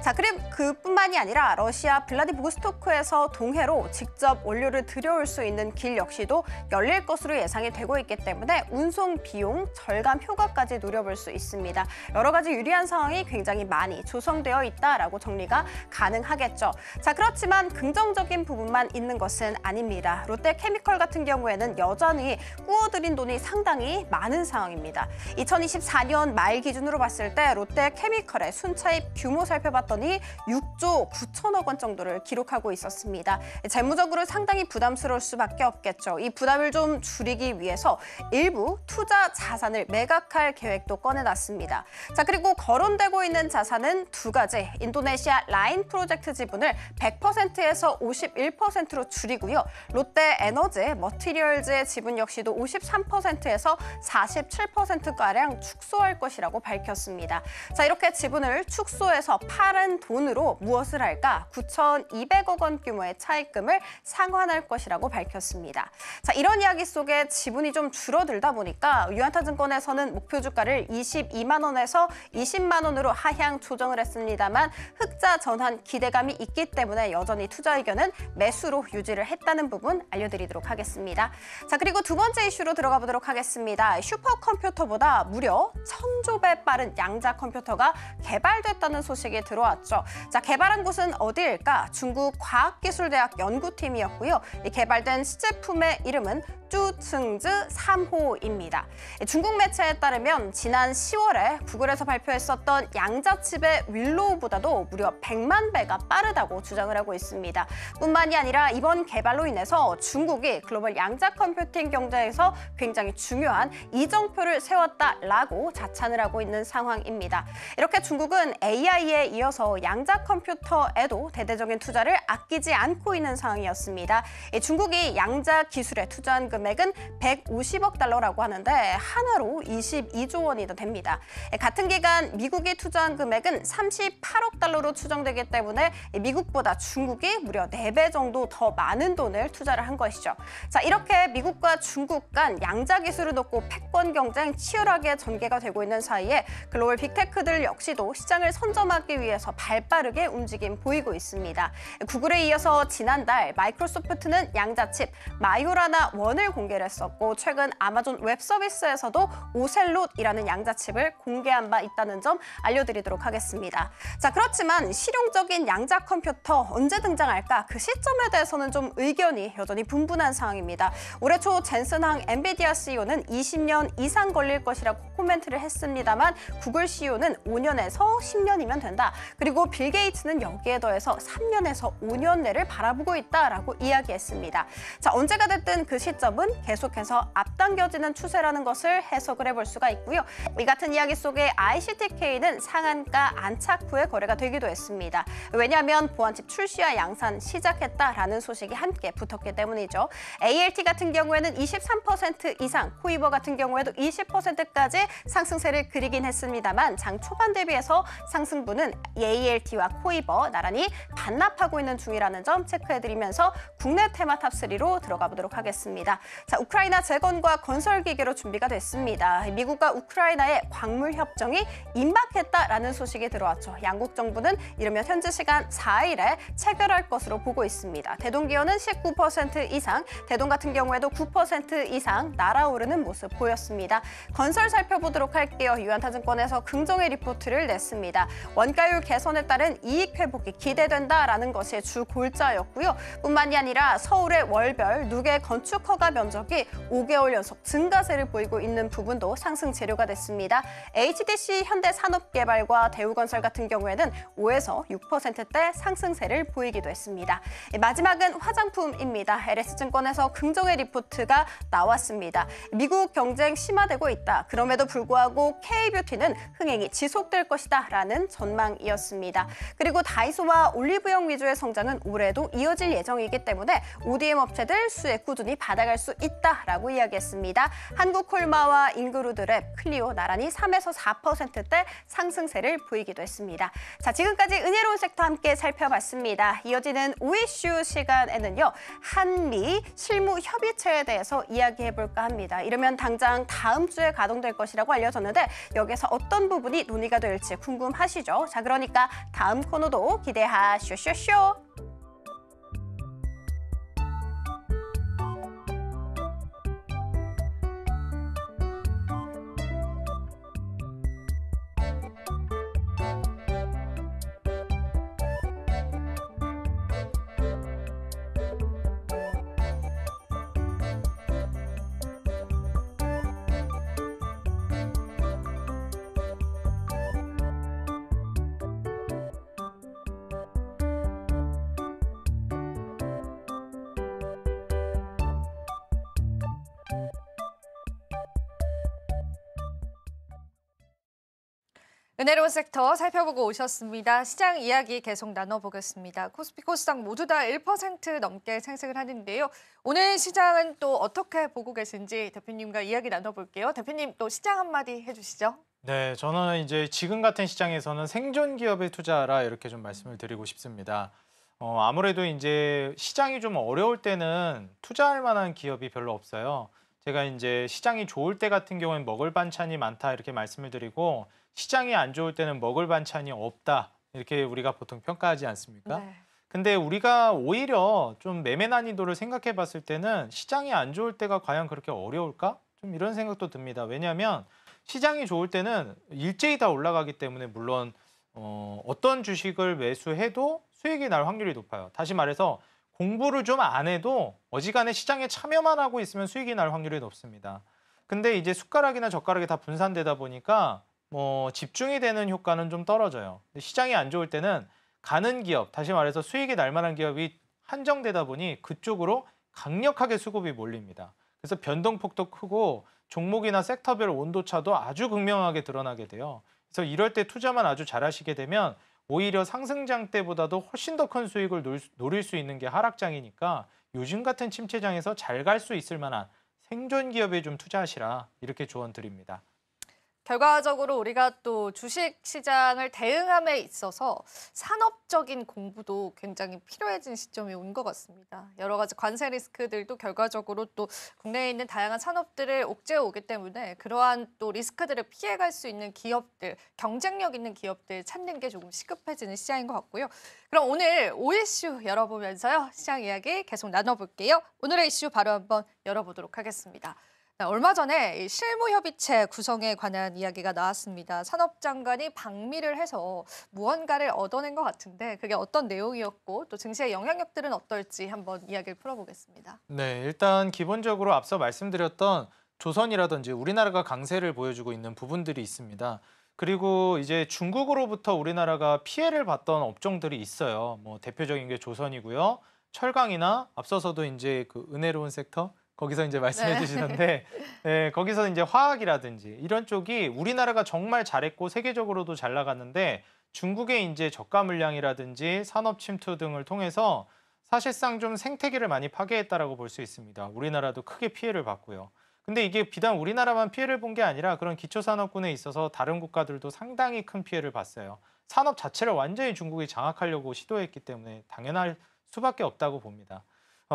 자, 그리고 그뿐만이 아니라 러시아 블라디보스토크에서 동해로 직접 원료를 들여올 수 있는 길 역시도 열릴 것으로 예상이 되고 있기 때문에 운송 비용 절감 효과까지 노려볼 수 있습니다. 여러 가지 유리한 상황이 굉장히 많이 조성되어 있다라고 정리가 가능하겠죠. 자, 그렇지만 긍정적인 부분만 있는 것은 아닙니다. 롯데케미컬 같은 경우에는 여전히 꾸어들인 돈이 상당히 많은 상황입니다. 2024년 말 기준으로 봤을 때 롯데케미컬의 순차입 규모 살펴봤더니 6조 9천억 원 정도를 기록하고 있었습니다. 재무적으로 상당히 부담스러울 수밖에 없겠죠. 이 부담을 좀 줄이기 위해서 일부 투자 자산을 매각할 계획도 꺼내놨습니다. 자, 그리고 거론되고 있는 자산은 두 가지. 인도네시아 라인 프로젝트 지분을 100%에서 51%로 줄이고요. 롯데에너지 머티리얼즈의 지분 역시도 53%에서 47%가량 축소할 것이라고 밝혔습니다. 자, 이렇게 지분을 축소해서 팔은 돈으로 무엇을 할까? 9,200억 원 규모의 차입금을 상환할 것이라고 밝혔습니다. 자, 이런 이야기 속에 지분이 좀 줄어들다 보니까 유한타증권에서는 목표 주가를 22만 원에서 20만 원으로 하향 조정을 했습니다만 흑자 전환 기대감이 있기 때문에 여전히 투자 의견은 매수로 유지를 했다는 부분 알려드리도록 하겠습니다. 자, 그리고 두 번째 이슈로 들어가 보도록 하겠습니다. 슈퍼컴퓨터보다 무려 1000조 배 빠른 양자 컴퓨터가 개발됐다는 소식이 들어왔죠. 자, 개발한 곳은 어디일까? 중국 과학기술대학 연구팀이었고요. 이 개발된 시제품의 이름은 쭈층즈 3호입니다. 중국 매체에 따르면 지난 10월에 구글에서 발표했었던 양자칩의 윌로우보다도 무려 100만 배가 빠르다고 주장을 하고 있습니다. 뿐만이 아니라 이번 개발로 인해서 중국이 글로벌 양자 컴퓨팅 경제에서 굉장히 중요한 이정표를 세웠다라고 자찬을 하고 있는 상황입니다. 이렇게 중국은 AI에 이어서 양자 컴퓨터에도 대대적인 투자를 아끼지 않고 있는 상황이었습니다. 중국이 양자 기술에 투자한 금액은 150억 달러라고 하는데 하나로 22조 원이 더 됩니다. 같은 기간 미국이 투자한 금액은 38억 달러로 추정되기 때문에 미국보다 중국이 무려 4배 정도 더 많은 돈을 투자를 한 것이죠. 자, 이렇게 미국과 중국 간 양자 기술을 놓고 패권 경쟁 치열하게 전개가 되고 있는 사이에 글로벌 빅테크들 역시도 시장을 선점하기 위해서 발빠르게 움직임 보이고 있습니다. 구글에 이어서 지난달 마이크로소프트는 양자칩 마요라나 1을 공개를 했었고 최근 아마존 웹 서비스에서도 오셀롯이라는 양자칩을 공개한 바 있다는 점 알려드리도록 하겠습니다. 자, 그렇지만 실용적인 양자 컴퓨터 언제 등장할까? 그 시점에 대해서는 좀 의견이 여전히 분분한 상황입니다. 올해 초 젠슨항 엔비디아 CEO는 20년 이상 걸릴 것이라고 코멘트를 했습니다만 구글 CEO는 5년에서 10년이면 된다. 그리고 빌 게이츠는 여기에 더해서 3년에서 5년 내를 바라보고 있다라고 이야기했습니다. 자, 언제가 됐든 그 시점은 계속해서 앞당겨지는 추세라는 것을 해석을 해볼 수가 있고요. 이 같은 이야기 속에 ICTK는 상한가 안착 후에 거래가 되기도 했습니다. 왜냐하면 보안칩 출시와 양산 시작했다라는 소식이 함께 붙었기 때문이죠. ALT 같은 경우에는 23% 이상, 코이버 같은 경우에도 20%까지 상승세를 그리긴 했습니다만 장 초반 대비해서 상승분은 ALT와 코이버 나란히 반납하고 있는 중이라는 점 체크해드리면서 국내 테마 탑3로 들어가 보도록 하겠습니다. 자, 우크라이나 재건과 건설 기계로 준비가 됐습니다. 미국과 우크라이나의 광물 협정이 임박했다라는 소식이 들어왔죠. 양국 정부는 이르면 현지 시간 4일에 체결할 것으로 보고 있습니다. 대동 기여는 19% 이상, 대동 같은 경우에도 9% 이상 날아오르는 모습 보였습니다. 건설 살펴보도록 할게요. 유한타증권에서 긍정의 리포트를 냈습니다. 원가율 개선에 따른 이익 회복이 기대된다라는 것이 주 골자였고요. 뿐만이 아니라 서울의 월별 누계 건축 허가 면적이 5개월 연속 증가세를 보이고 있는 부분도 상승 재료가 됐습니다. HDC 현대산업개발과 대우건설 같은 경우에는 5에서 6%대 상승세를 보이기도 했습니다. 마지막은 화장품입니다. LS증권에서 긍정의 리포트가 나왔습니다. 미국 경쟁 심화되고 있다. 그럼에도 불구하고 K뷰티는 흥행이 지속될 것이다 라는 전망이었습니다. 그리고 다이소와 올리브영 위주의 성장은 올해도 이어질 예정이기 때문에 ODM 업체들 수익 꾸준히 받아갈 수 있다라고 이야기했습니다. 한국콜마와 인그루드랩, 클리오 나란히 3에서 4%대 상승세를 보이기도 했습니다. 자, 지금까지 은혜로운 섹터 함께 살펴봤습니다. 이어지는 오이슈 시간에는요. 한미 실무 협의 협의체에 대해서 이야기해볼까 합니다. 이러면 당장 다음 주에 가동될 것이라고 알려졌는데 여기서 어떤 부분이 논의가 될지 궁금하시죠? 자, 그러니까 다음 코너도 기대하쇼쇼쇼. 은혜로운 섹터 살펴보고 오셨습니다. 시장 이야기 계속 나눠보겠습니다. 코스피 코스닥 모두 다 1% 넘게 상승을 하는데요. 오늘 시장은 또 어떻게 보고 계신지 대표님과 이야기 나눠볼게요. 대표님 또 시장 한마디 해주시죠. 네, 저는 이제 지금 같은 시장에서는 생존 기업에 투자하라 이렇게 좀 말씀을 드리고 싶습니다. 아무래도 이제 시장이 좀 어려울 때는 투자할 만한 기업이 별로 없어요. 제가 이제 시장이 좋을 때 같은 경우엔 먹을 반찬이 많다 이렇게 말씀을 드리고 시장이 안 좋을 때는 먹을 반찬이 없다 이렇게 우리가 보통 평가하지 않습니까? 네. 근데 우리가 오히려 좀 매매 난이도를 생각해 봤을 때는 시장이 안 좋을 때가 과연 그렇게 어려울까? 좀 이런 생각도 듭니다. 왜냐하면 시장이 좋을 때는 일제히 다 올라가기 때문에 물론 어떤 주식을 매수해도 수익이 날 확률이 높아요. 다시 말해서 공부를 좀 안 해도 어지간해 시장에 참여만 하고 있으면 수익이 날 확률이 높습니다. 근데 이제 숟가락이나 젓가락이 다 분산되다 보니까 집중이 되는 효과는 좀 떨어져요. 시장이 안 좋을 때는 가는 기업, 다시 말해서 수익이 날 만한 기업이 한정되다 보니 그쪽으로 강력하게 수급이 몰립니다. 그래서 변동폭도 크고 종목이나 섹터별 온도차도 아주 극명하게 드러나게 돼요. 그래서 이럴 때 투자만 아주 잘하시게 되면 오히려 상승장 때보다도 훨씬 더 큰 수익을 노릴 수 있는 게 하락장이니까 요즘 같은 침체장에서 잘 갈 수 있을 만한 생존 기업에 좀 투자하시라 이렇게 조언 드립니다. 결과적으로 우리가 또 주식 시장을 대응함에 있어서 산업적인 공부도 굉장히 필요해진 시점이 온 것 같습니다. 여러 가지 관세 리스크들도 결과적으로 또 국내에 있는 다양한 산업들을 옥죄어 오기 때문에 그러한 또 리스크들을 피해갈 수 있는 기업들, 경쟁력 있는 기업들 찾는 게 조금 시급해지는 시장인 것 같고요. 그럼 오늘 5이슈 열어보면서요. 시장 이야기 계속 나눠볼게요. 오늘의 이슈 바로 한번 열어보도록 하겠습니다. 얼마 전에 실무협의체 구성에 관한 이야기가 나왔습니다. 산업장관이 방미를 해서 무언가를 얻어낸 것 같은데 그게 어떤 내용이었고 또 증시의 영향력들은 어떨지 한번 이야기를 풀어보겠습니다. 네, 일단 기본적으로 앞서 말씀드렸던 조선이라든지 우리나라가 강세를 보여주고 있는 부분들이 있습니다. 그리고 이제 중국으로부터 우리나라가 피해를 봤던 업종들이 있어요. 대표적인 게 조선이고요. 철강이나 앞서서도 이제 그 은혜로운 섹터 거기서 이제 말씀해 주시는데 네, 거기서 이제 화학이라든지 이런 쪽이 우리나라가 정말 잘했고 세계적으로도 잘 나갔는데 중국의 이제 저가 물량이라든지 산업 침투 등을 통해서 사실상 좀 생태계를 많이 파괴했다라고 볼 수 있습니다. 우리나라도 크게 피해를 봤고요. 근데 이게 비단 우리나라만 피해를 본 게 아니라 그런 기초산업군에 있어서 다른 국가들도 상당히 큰 피해를 봤어요. 산업 자체를 완전히 중국이 장악하려고 시도했기 때문에 당연할 수밖에 없다고 봅니다.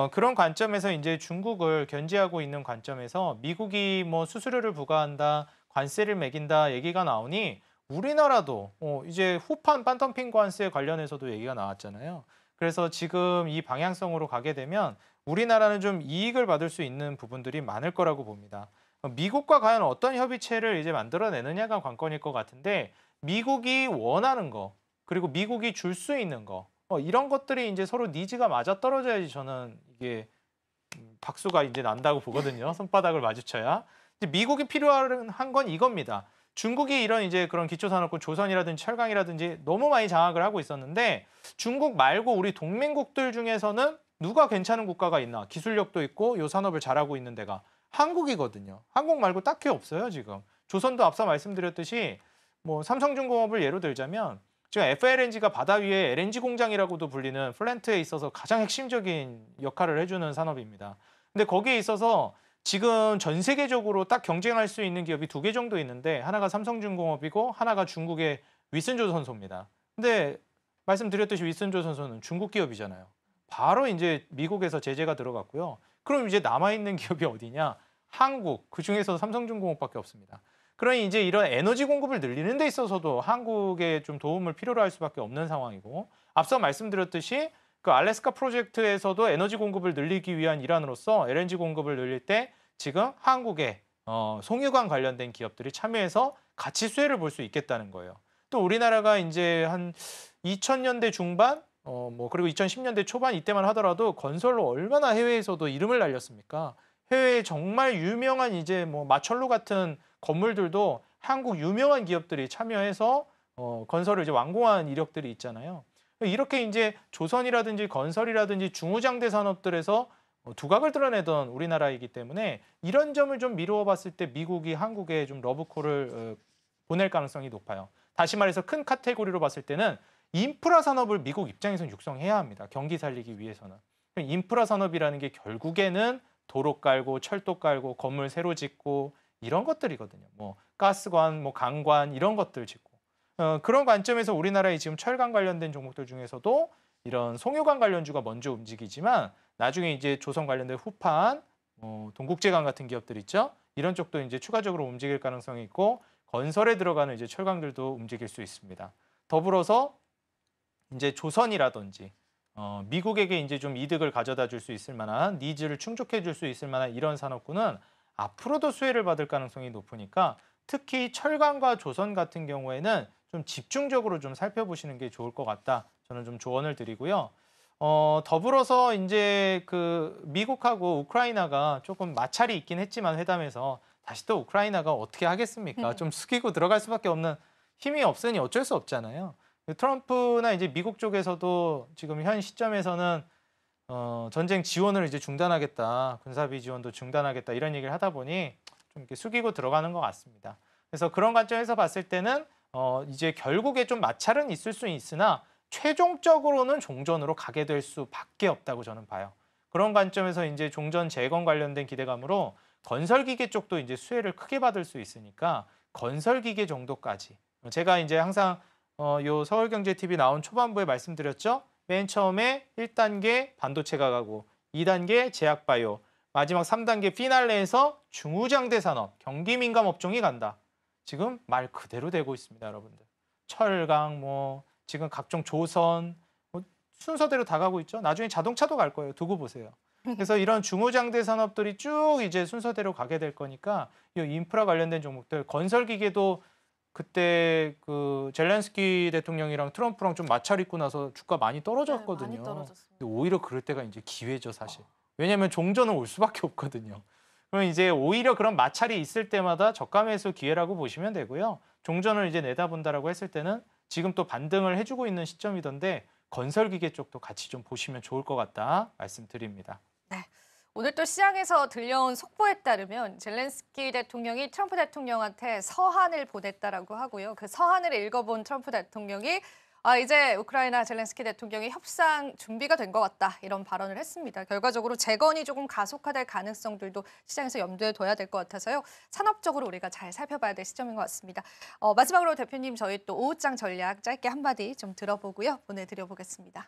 그런 관점에서 이제 중국을 견제하고 있는 관점에서 미국이 수수료를 부과한다, 관세를 매긴다 얘기가 나오니 우리나라도 이제 후판 반덤핑 관세 관련해서도 얘기가 나왔잖아요. 그래서 지금 이 방향성으로 가게 되면 우리나라는 좀 이익을 받을 수 있는 부분들이 많을 거라고 봅니다. 미국과 과연 어떤 협의체를 이제 만들어내느냐가 관건일 것 같은데 미국이 원하는 거 그리고 미국이 줄 수 있는 거 이런 것들이 이제 서로 니즈가 맞아 떨어져야지 저는 이게 박수가 이제 난다고 보거든요. 손바닥을 마주쳐야. 이제 미국이 필요한 건 이겁니다. 중국이 이런 이제 그런 기초산업군 조선이라든지 철강이라든지 너무 많이 장악을 하고 있었는데 중국 말고 우리 동맹국들 중에서는 누가 괜찮은 국가가 있나? 기술력도 있고 요 산업을 잘하고 있는 데가 한국이거든요. 한국 말고 딱히 없어요, 지금. 조선도 앞서 말씀드렸듯이 삼성중공업을 예로 들자면 지금 FLNG가 바다 위에 LNG 공장이라고도 불리는 플랜트에 있어서 가장 핵심적인 역할을 해주는 산업입니다. 근데 거기에 있어서 지금 전 세계적으로 딱 경쟁할 수 있는 기업이 2개 정도 있는데 하나가 삼성중공업이고 하나가 중국의 윗슨조선소입니다. 근데 말씀드렸듯이 윗슨조선소는 중국 기업이잖아요. 바로 이제 미국에서 제재가 들어갔고요. 그럼 이제 남아있는 기업이 어디냐? 한국, 그중에서 삼성중공업밖에 없습니다. 그러니 이제 이런 에너지 공급을 늘리는 데 있어서도 한국에 좀 도움을 필요로 할 수밖에 없는 상황이고, 앞서 말씀드렸듯이 그 알래스카 프로젝트에서도 에너지 공급을 늘리기 위한 일환으로서 LNG 공급을 늘릴 때 지금 한국의 송유관 관련된 기업들이 참여해서 같이 수혜를 볼 수 있겠다는 거예요. 또 우리나라가 이제 한 2000년대 중반, 그리고 2010년대 초반 이때만 하더라도 건설로 얼마나 해외에서도 이름을 날렸습니까? 해외에 정말 유명한 이제 뭐 마철로 같은 건물들도 한국 유명한 기업들이 참여해서 건설을 이제 완공한 이력들이 있잖아요. 이렇게 이제 조선이라든지 건설이라든지 중후장대 산업들에서 두각을 드러내던 우리나라이기 때문에 이런 점을 좀 미루어 봤을 때 미국이 한국에 좀 러브콜을 보낼 가능성이 높아요. 다시 말해서 큰 카테고리로 봤을 때는 인프라 산업을 미국 입장에서는 육성해야 합니다. 경기 살리기 위해서는. 인프라 산업이라는 게 결국에는 도로 깔고 철도 깔고 건물 새로 짓고 이런 것들이거든요. 뭐 가스관, 뭐 강관 이런 것들 짓고. 그런 관점에서 우리나라의 지금 철강 관련된 종목들 중에서도 이런 송유관 관련주가 먼저 움직이지만 나중에 이제 조선 관련된 후판, 동국제강 같은 기업들 있죠. 이런 쪽도 이제 추가적으로 움직일 가능성이 있고 건설에 들어가는 이제 철강들도 움직일 수 있습니다. 더불어서 이제 조선이라든지 미국에게 이제 좀 이득을 가져다 줄 수 있을 만한 니즈를 충족해 줄 수 있을 만한 이런 산업군은 앞으로도 수혜를 받을 가능성이 높으니까 특히 철강과 조선 같은 경우에는 좀 집중적으로 좀 살펴보시는 게 좋을 것 같다. 저는 좀 조언을 드리고요. 더불어서 이제 그 미국하고 우크라이나가 조금 마찰이 있긴 했지만 회담에서 다시 또 우크라이나가 어떻게 하겠습니까? 좀 숙이고 들어갈 수밖에 없는 힘이 없으니 어쩔 수 없잖아요. 트럼프나 이제 미국 쪽에서도 지금 현 시점에서는 전쟁 지원을 이제 중단하겠다, 군사비 지원도 중단하겠다 이런 얘기를 하다 보니 좀 이렇게 숙이고 들어가는 것 같습니다. 그래서 그런 관점에서 봤을 때는 이제 결국에 좀 마찰은 있을 수 있으나 최종적으로는 종전으로 가게 될 수밖에 없다고 저는 봐요. 그런 관점에서 이제 종전 재건 관련된 기대감으로 건설기계 쪽도 이제 수혜를 크게 받을 수 있으니까 건설기계 정도까지. 제가 이제 항상 요 서울경제TV 나온 초반부에 말씀드렸죠. 맨 처음에 1단계 반도체가 가고 2단계 제약바이오, 마지막 3단계 피날레에서 중후장대 산업, 경기민감 업종이 간다. 지금 말 그대로 되고 있습니다, 여러분들. 철강, 지금 각종 조선, 순서대로 다 가고 있죠. 나중에 자동차도 갈 거예요. 두고 보세요. 그래서 이런 중후장대 산업들이 쭉 이제 순서대로 가게 될 거니까 이 인프라 관련된 종목들, 건설기계도 그때 그 젤렌스키 대통령이랑 트럼프랑 좀 마찰 있고 나서 주가 많이 떨어졌거든요. 네, 많이 떨어졌습니다. 근데 오히려 그럴 때가 이제 기회죠, 사실. 왜냐하면 종전은 올 수밖에 없거든요. 그럼 이제 오히려 그런 마찰이 있을 때마다 저가 매수 기회라고 보시면 되고요. 종전을 이제 내다본다라고 했을 때는 지금 또 반등을 해주고 있는 시점이던데 건설기계 쪽도 같이 좀 보시면 좋을 것 같다 말씀드립니다. 네. 오늘 또 시장에서 들려온 속보에 따르면 젤렌스키 대통령이 트럼프 대통령한테 서한을 보냈다라고 하고요. 그 서한을 읽어본 트럼프 대통령이 이제 우크라이나 젤렌스키 대통령이 협상 준비가 된 것 같다 이런 발언을 했습니다. 결과적으로 재건이 조금 가속화될 가능성들도 시장에서 염두에 둬야 될 것 같아서요. 산업적으로 우리가 잘 살펴봐야 될 시점인 것 같습니다. 마지막으로 대표님 저희 또 오후장 전략 짧게 한마디 좀 들어보고요. 보내드려보겠습니다.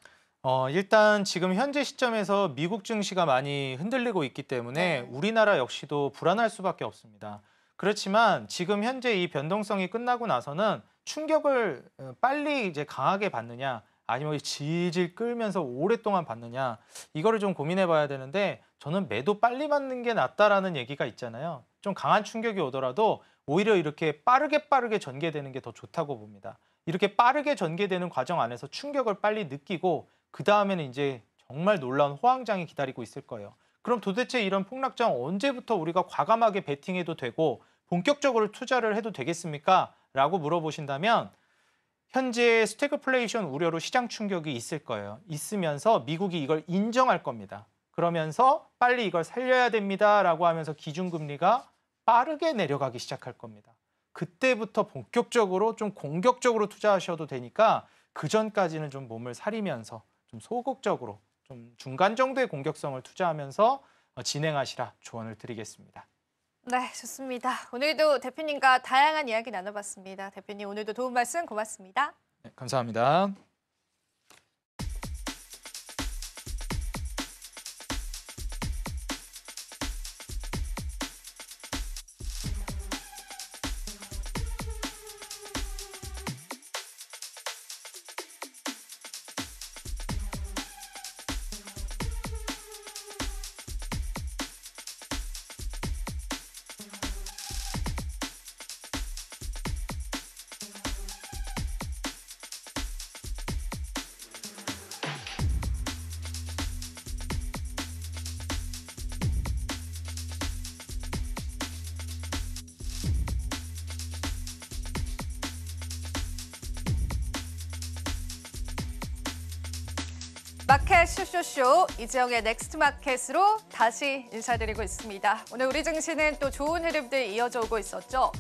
일단 지금 현재 시점에서 미국 증시가 많이 흔들리고 있기 때문에 네. 우리나라 역시도 불안할 수밖에 없습니다. 그렇지만 지금 현재 이 변동성이 끝나고 나서는 충격을 빨리 이제 강하게 받느냐 아니면 질질 끌면서 오랫동안 받느냐 이거를 좀 고민해 봐야 되는데 저는 매도 빨리 맞는 게 낫다라는 얘기가 있잖아요. 좀 강한 충격이 오더라도 오히려 이렇게 빠르게 전개되는 게 더 좋다고 봅니다. 이렇게 빠르게 전개되는 과정 안에서 충격을 빨리 느끼고 그 다음에는 이제 정말 놀라운 호황장이 기다리고 있을 거예요. 그럼 도대체 이런 폭락장 언제부터 우리가 과감하게 베팅해도 되고 본격적으로 투자를 해도 되겠습니까? 라고 물어보신다면 현재 스태그플레이션 우려로 시장 충격이 있을 거예요. 있으면서 미국이 이걸 인정할 겁니다. 그러면서 빨리 이걸 살려야 됩니다. 라고 하면서 기준금리가 빠르게 내려가기 시작할 겁니다. 그때부터 본격적으로 좀 공격적으로 투자하셔도 되니까 그 전까지는 좀 몸을 사리면서 좀 소극적으로 좀 중간 정도의 공격성을 투자하면서 진행하시라 조언을 드리겠습니다. 네, 좋습니다. 오늘도 대표님과 다양한 이야기 나눠봤습니다. 대표님 오늘도 도움 말씀 고맙습니다. 네, 감사합니다. 마켓 쇼쇼쇼 이지영의 넥스트 마켓으로 다시 인사드리고 있습니다. 오늘 우리 증시는 또 좋은 흐름들 이어져 오고 있었죠.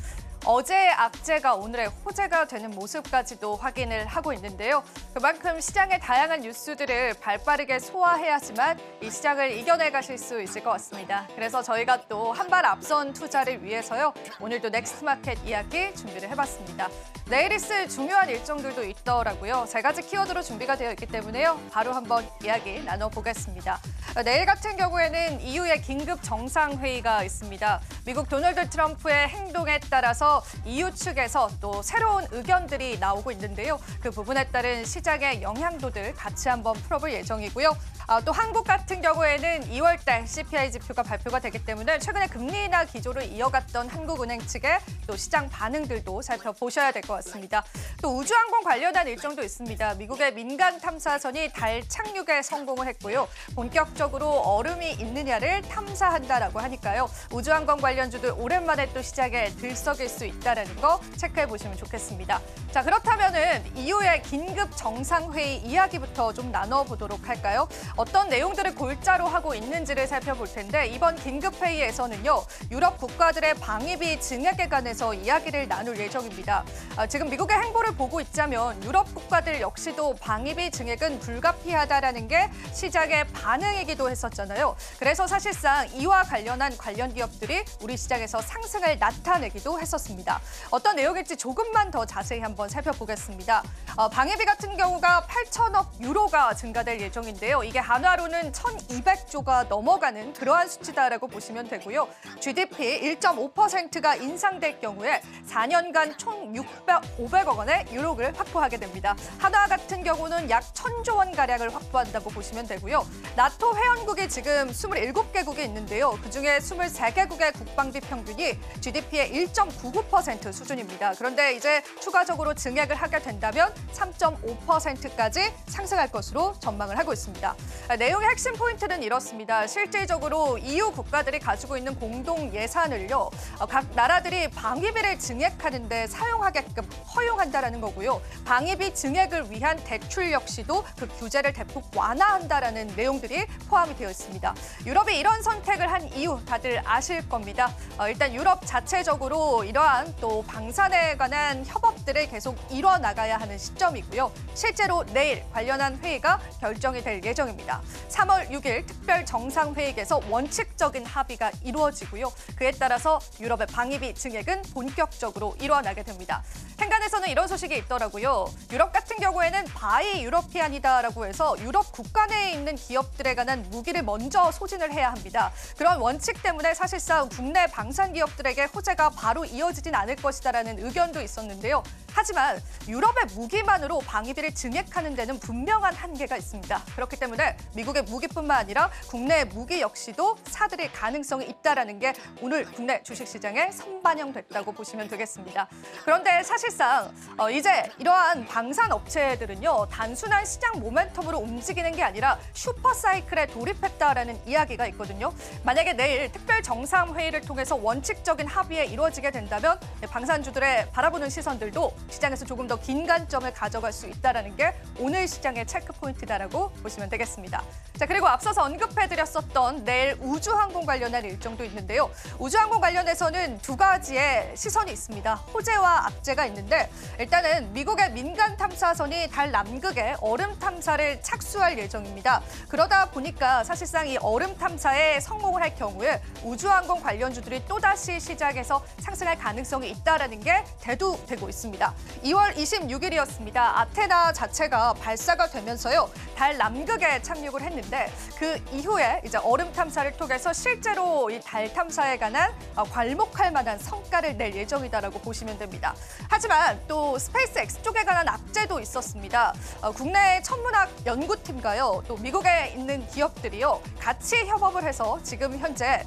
어제의 악재가 오늘의 호재가 되는 모습까지도 확인을 하고 있는데요. 그만큼 시장의 다양한 뉴스들을 발빠르게 소화해야지만 이 시장을 이겨내 가실 수 있을 것 같습니다. 그래서 저희가 또 한 발 앞선 투자를 위해서요. 오늘도 넥스트 마켓 이야기 준비를 해봤습니다. 내일 있을 중요한 일정들도 있더라고요. 세 가지 키워드로 준비가 되어 있기 때문에요. 바로 한번 이야기 나눠보겠습니다. 내일 같은 경우에는 EU의 긴급 정상회의가 있습니다. 미국 도널드 트럼프의 행동에 따라서 EU 측에서 또 새로운 의견들이 나오고 있는데요. 그 부분에 따른 시장의 영향도들 같이 한번 풀어볼 예정이고요. 또 한국 같은 경우에는 2월 달 CPI 지표가 발표가 되기 때문에 최근에 금리 인하 기조를 이어갔던 한국은행 측의 또 시장 반응들도 살펴보셔야 될 것 같습니다. 또 우주항공 관련한 일정도 있습니다. 미국의 민간 탐사선이 달 착륙에 성공을 했고요. 본격적으로 얼음이 있느냐를 탐사한다라고 하니까요. 우주항공 관련주들 오랜만에 또 시장에 들썩일 수 있다는 거 체크해 보시면 좋겠습니다. 자, 그렇다면은 EU의 긴급 정상회의 이야기부터 좀 나눠보도록 할까요? 어떤 내용들을 골자로 하고 있는지를 살펴볼 텐데 이번 긴급회의에서는요. 유럽 국가들의 방위비 증액에 관해서 이야기를 나눌 예정입니다. 지금 미국의 행보를 보고 있자면 유럽 국가들 역시도 방위비 증액은 불가피하다라는 게 시장의 반응이기도 했었잖아요. 그래서 사실상 이와 관련한 관련 기업들이 우리 시장에서 상승을 나타내기도 했었습니다. 어떤 내용일지 조금만 더 자세히 한번 살펴보겠습니다. 방위비 같은 경우가 8천억 유로가 증가될 예정인데요. 이게 한화로는 1,200조가 넘어가는 그러한 수치다라고 보시면 되고요. GDP 1.5%가 인상될 경우에 4년간 총 500억 원의 유로를 확보하게 됩니다. 한화 같은 경우는 약 1,000조 원 가량을 확보한다고 보시면 되고요. 나토 회원국이 지금 27개국이 있는데요. 그중에 23개국의 국방비 평균이 GDP의 1.99% 수준입니다. 그런데 이제 추가적으로 증액을 하게 된다면 3.5%까지 상승할 것으로 전망을 하고 있습니다. 내용의 핵심 포인트는 이렇습니다. 실질적으로 EU 국가들이 가지고 있는 공동 예산을요. 각 나라들이 방위비를 증액하는 데 사용하게끔 허용한다라는 거고요. 방위비 증액을 위한 대출 역시도 그 규제를 대폭 완화한다라는 내용들이 포함이 되어 있습니다. 유럽이 이런 선택을 한 이유 다들 아실 겁니다. 일단 유럽 자체적으로 이러한 또 방산에 관한 협업들을 계속 이뤄나가야 하는 시점이고요. 실제로 내일 관련한 회의가 결정이 될 예정입니다. 3월 6일 특별 정상회의에서 원칙적인 합의가 이루어지고요. 그에 따라서 유럽의 방위비 증액은 본격적으로 일어나게 됩니다. 행간에서는 이런 소식이 있더라고요. 유럽 같은 경우에는 바이 유러피안이다라고 해서 유럽 국가 내에 있는 기업들에 관한 무기를 먼저 소진을 해야 합니다. 그런 원칙 때문에 사실상 국내 방산 기업들에게 호재가 바로 이어지진 않을 것이다라는 의견도 있었는데요. 하지만 유럽의 무기만으로 방위비를 증액하는 데는 분명한 한계가 있습니다. 그렇기 때문에 미국의 무기뿐만 아니라 국내의 무기 역시도 사들일 가능성이 있다는 게 오늘 국내 주식시장에 선반영됐다고 보시면 되겠습니다. 그런데 사실상 이제 이러한 방산 업체들은요. 단순한 시장 모멘텀으로 움직이는 게 아니라 슈퍼사이클에 돌입했다라는 이야기가 있거든요. 만약에 내일 특별 정상회의를 통해서 원칙적인 합의에 이루어지게 된다면 방산주들의 바라보는 시선들도 시장에서 조금 더 긴 관점을 가져갈 수 있다는 게 오늘 시장의 체크 포인트다라고 보시면 되겠습니다. 자, 그리고 앞서서 언급해드렸었던 내일 우주항공 관련한 일정도 있는데요. 우주항공 관련해서는 두 가지의 시선이 있습니다. 호재와 악재가 있는데 일단은 미국의 민간 탐사선이 달 남극에 얼음 탐사를 착수할 예정입니다. 그러다 보니까 사실상 이 얼음 탐사에 성공을 할 경우에 우주항공 관련주들이 또다시 시장에서 상승할 가능성이 있다는 게 대두되고 있습니다. 2월 26일이었습니다. 아테나 자체가 발사가 되면서요. 달 남극에 착륙을 했는데 그 이후에 이제 얼음 탐사를 통해서 실제로 이 달 탐사에 관한 괄목할 만한 성과를 낼 예정이다라고 보시면 됩니다. 하지만 또 스페이스X 쪽에 관한 악재도 있었습니다. 국내 천문학 연구팀과요. 또 미국에 있는 기업들이요. 같이 협업을 해서 지금 현재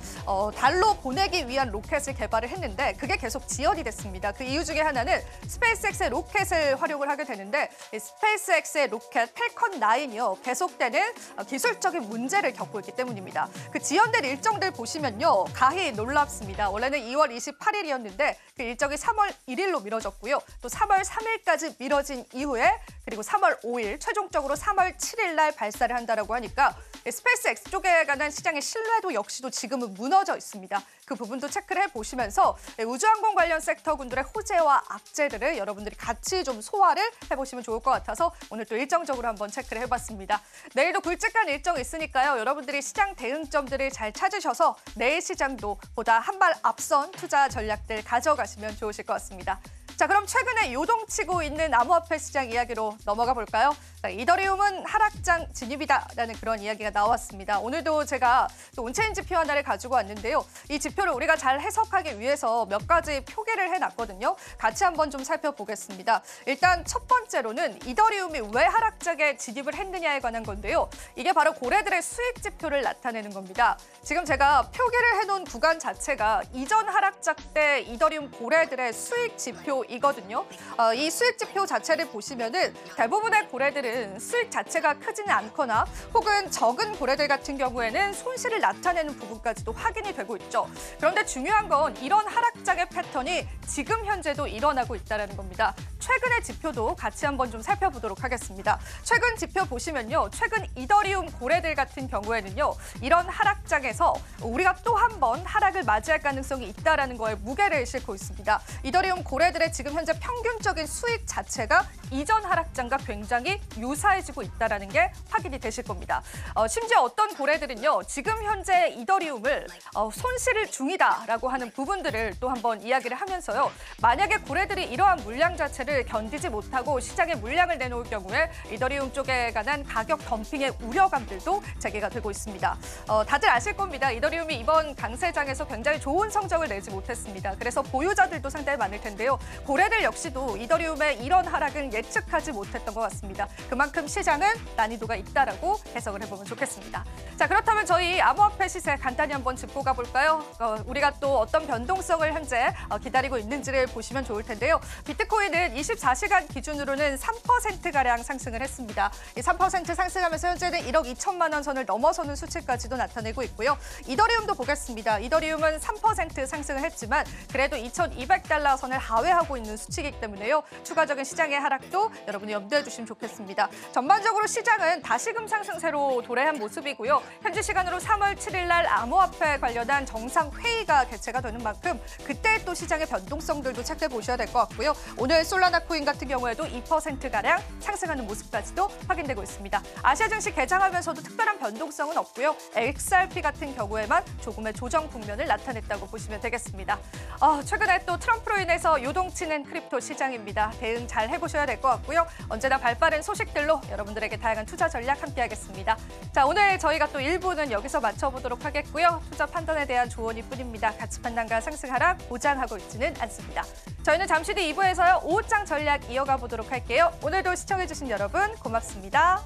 달로 보내기 위한 로켓을 개발을 했는데 그게 계속 지연이 됐습니다. 그 이유 중에 하나는 스페이스 스페이스X의 로켓을 활용을 하게 되는데 이 스페이스X의 로켓 펠컨 9이요. 계속되는 기술적인 문제를 겪고 있기 때문입니다. 그 지연된 일정들 보시면요. 가히 놀랍습니다. 원래는 2월 28일이었는데 그 일정이 3월 1일로 미뤄졌고요. 또 3월 3일까지 미뤄진 이후에 그리고 3월 5일 최종적으로 3월 7일 날 발사를 한다라고 하니까 스페이스X 쪽에 관한 시장의 신뢰도 역시도 지금은 무너져 있습니다. 그 부분도 체크를 해보시면서 우주항공 관련 섹터군들의 호재와 악재들을 여러분들이 같이 좀 소화를 해보시면 좋을 것 같아서 오늘 또 일정적으로 한번 체크를 해봤습니다. 내일도 굵직한 일정이 있으니까요. 여러분들이 시장 대응점들을 잘 찾으셔서 내일 시장도 보다 한 발 앞선 투자 전략들 가져가시면 좋으실 것 같습니다. 자, 그럼 최근에 요동치고 있는 암호화폐 시장 이야기로 넘어가 볼까요? 자, 이더리움은 하락장 진입이다라는 그런 이야기가 나왔습니다. 오늘도 제가 또 온체인 지표 하나를 가지고 왔는데요. 이 지표를 우리가 잘 해석하기 위해서 몇 가지 표기를 해놨거든요. 같이 한번 좀 살펴보겠습니다. 일단 첫 번째로는 이더리움이 왜 하락장에 진입을 했느냐에 관한 건데요. 이게 바로 고래들의 수익 지표를 나타내는 겁니다. 지금 제가 표기를 해놓은 구간 자체가 이전 하락장 때 이더리움 고래들의 수익 지표이거든요. 이 수익 지표 자체를 보시면은 대부분의 고래들은 수익 자체가 크지는 않거나 혹은 적은 고래들 같은 경우에는 손실을 나타내는 부분까지도 확인이 되고 있죠. 그런데 중요한 건 이런 하락장의 패턴이 지금 현재도 일어나고 있다는 겁니다. 최근의 지표도 같이 한번 좀 살펴보도록 하겠습니다. 최근 지표 보시면요. 최근 이더리움 고래들 같은 경우에는요. 이런 하락장에서 우리가 또 한 번 하락을 맞이할 가능성이 있다는 거에 무게를 싣고 있습니다. 이더리움 고래들의 지금 현재 평균적인 수익 자체가 이전 하락장과 굉장히 유사해지고 있다는 게 확인이 되실 겁니다. 심지어 어떤 고래들은요. 지금 현재 이더리움을 손실 중이다라고 하는 부분들을 또 한번 이야기를 하면서요. 만약에 고래들이 이러한 물량 자체를 견디지 못하고 시장에 물량을 내놓을 경우에 이더리움 쪽에 관한 가격 덤핑의 우려감들도 제기가 되고 있습니다. 다들 아실 겁니다. 이더리움이 이번 강세장에서 굉장히 좋은 성적을 내지 못했습니다. 그래서 보유자들도 상당히 많을 텐데요. 고래들 역시도 이더리움의 이런 하락은 예측하지 못했던 것 같습니다. 그만큼 시장은 난이도가 있다라고 해석을 해보면 좋겠습니다. 자, 그렇다면 저희 암호화폐 시세 간단히 한번 짚고 가볼까요? 우리가 또 어떤 변동성을 현재 기다리고 있는지를 보시면 좋을 텐데요. 비트코인은 24시간 기준으로는 3%가량 상승을 했습니다. 이 3% 상승하면서 현재는 1억 2천만 원 선을 넘어서는 수치까지도 나타내고 있고요. 이더리움도 보겠습니다. 이더리움은 3% 상승을 했지만 그래도 2,200달러 선을 하회하고 있는 수치이기 때문에요. 추가적인 시장의 하락도 여러분이 염두해 주시면 좋겠습니다. 전반적으로 시장은 다시금 상승세로 도래한 모습이고요. 현지 시간으로 3월 7일 날 암호화폐 관련한 정상회의가 개최가 되는 만큼 그때 또 시장의 변동성들도 체크해 보셔야 될 것 같고요. 오늘 솔라나 코인 같은 경우에도 2%가량 상승하는 모습까지도 확인되고 있습니다. 아시아 증시 개장하면서도 특별한 변동성은 없고요. XRP 같은 경우에만 조금의 조정 국면을 나타냈다고 보시면 되겠습니다. 최근에 또 트럼프로 인해서 요동치는 크립토 시장입니다. 대응 잘 해보셔야 될 것 같고요. 언제나 발빠른 소식들로 여러분들에게 다양한 투자 전략 함께하겠습니다. 자, 오늘 저희가 또 1부는 여기서 마쳐보도록 하겠고요. 투자 판단에 대한 조언일 뿐입니다. 가치 판단과 상승 하락 보장하고 있지는 않습니다. 저희는 잠시 뒤 2부에서요. 오후장 전략 이어가 보도록 할게요. 오늘도 시청해주신 여러분 고맙습니다.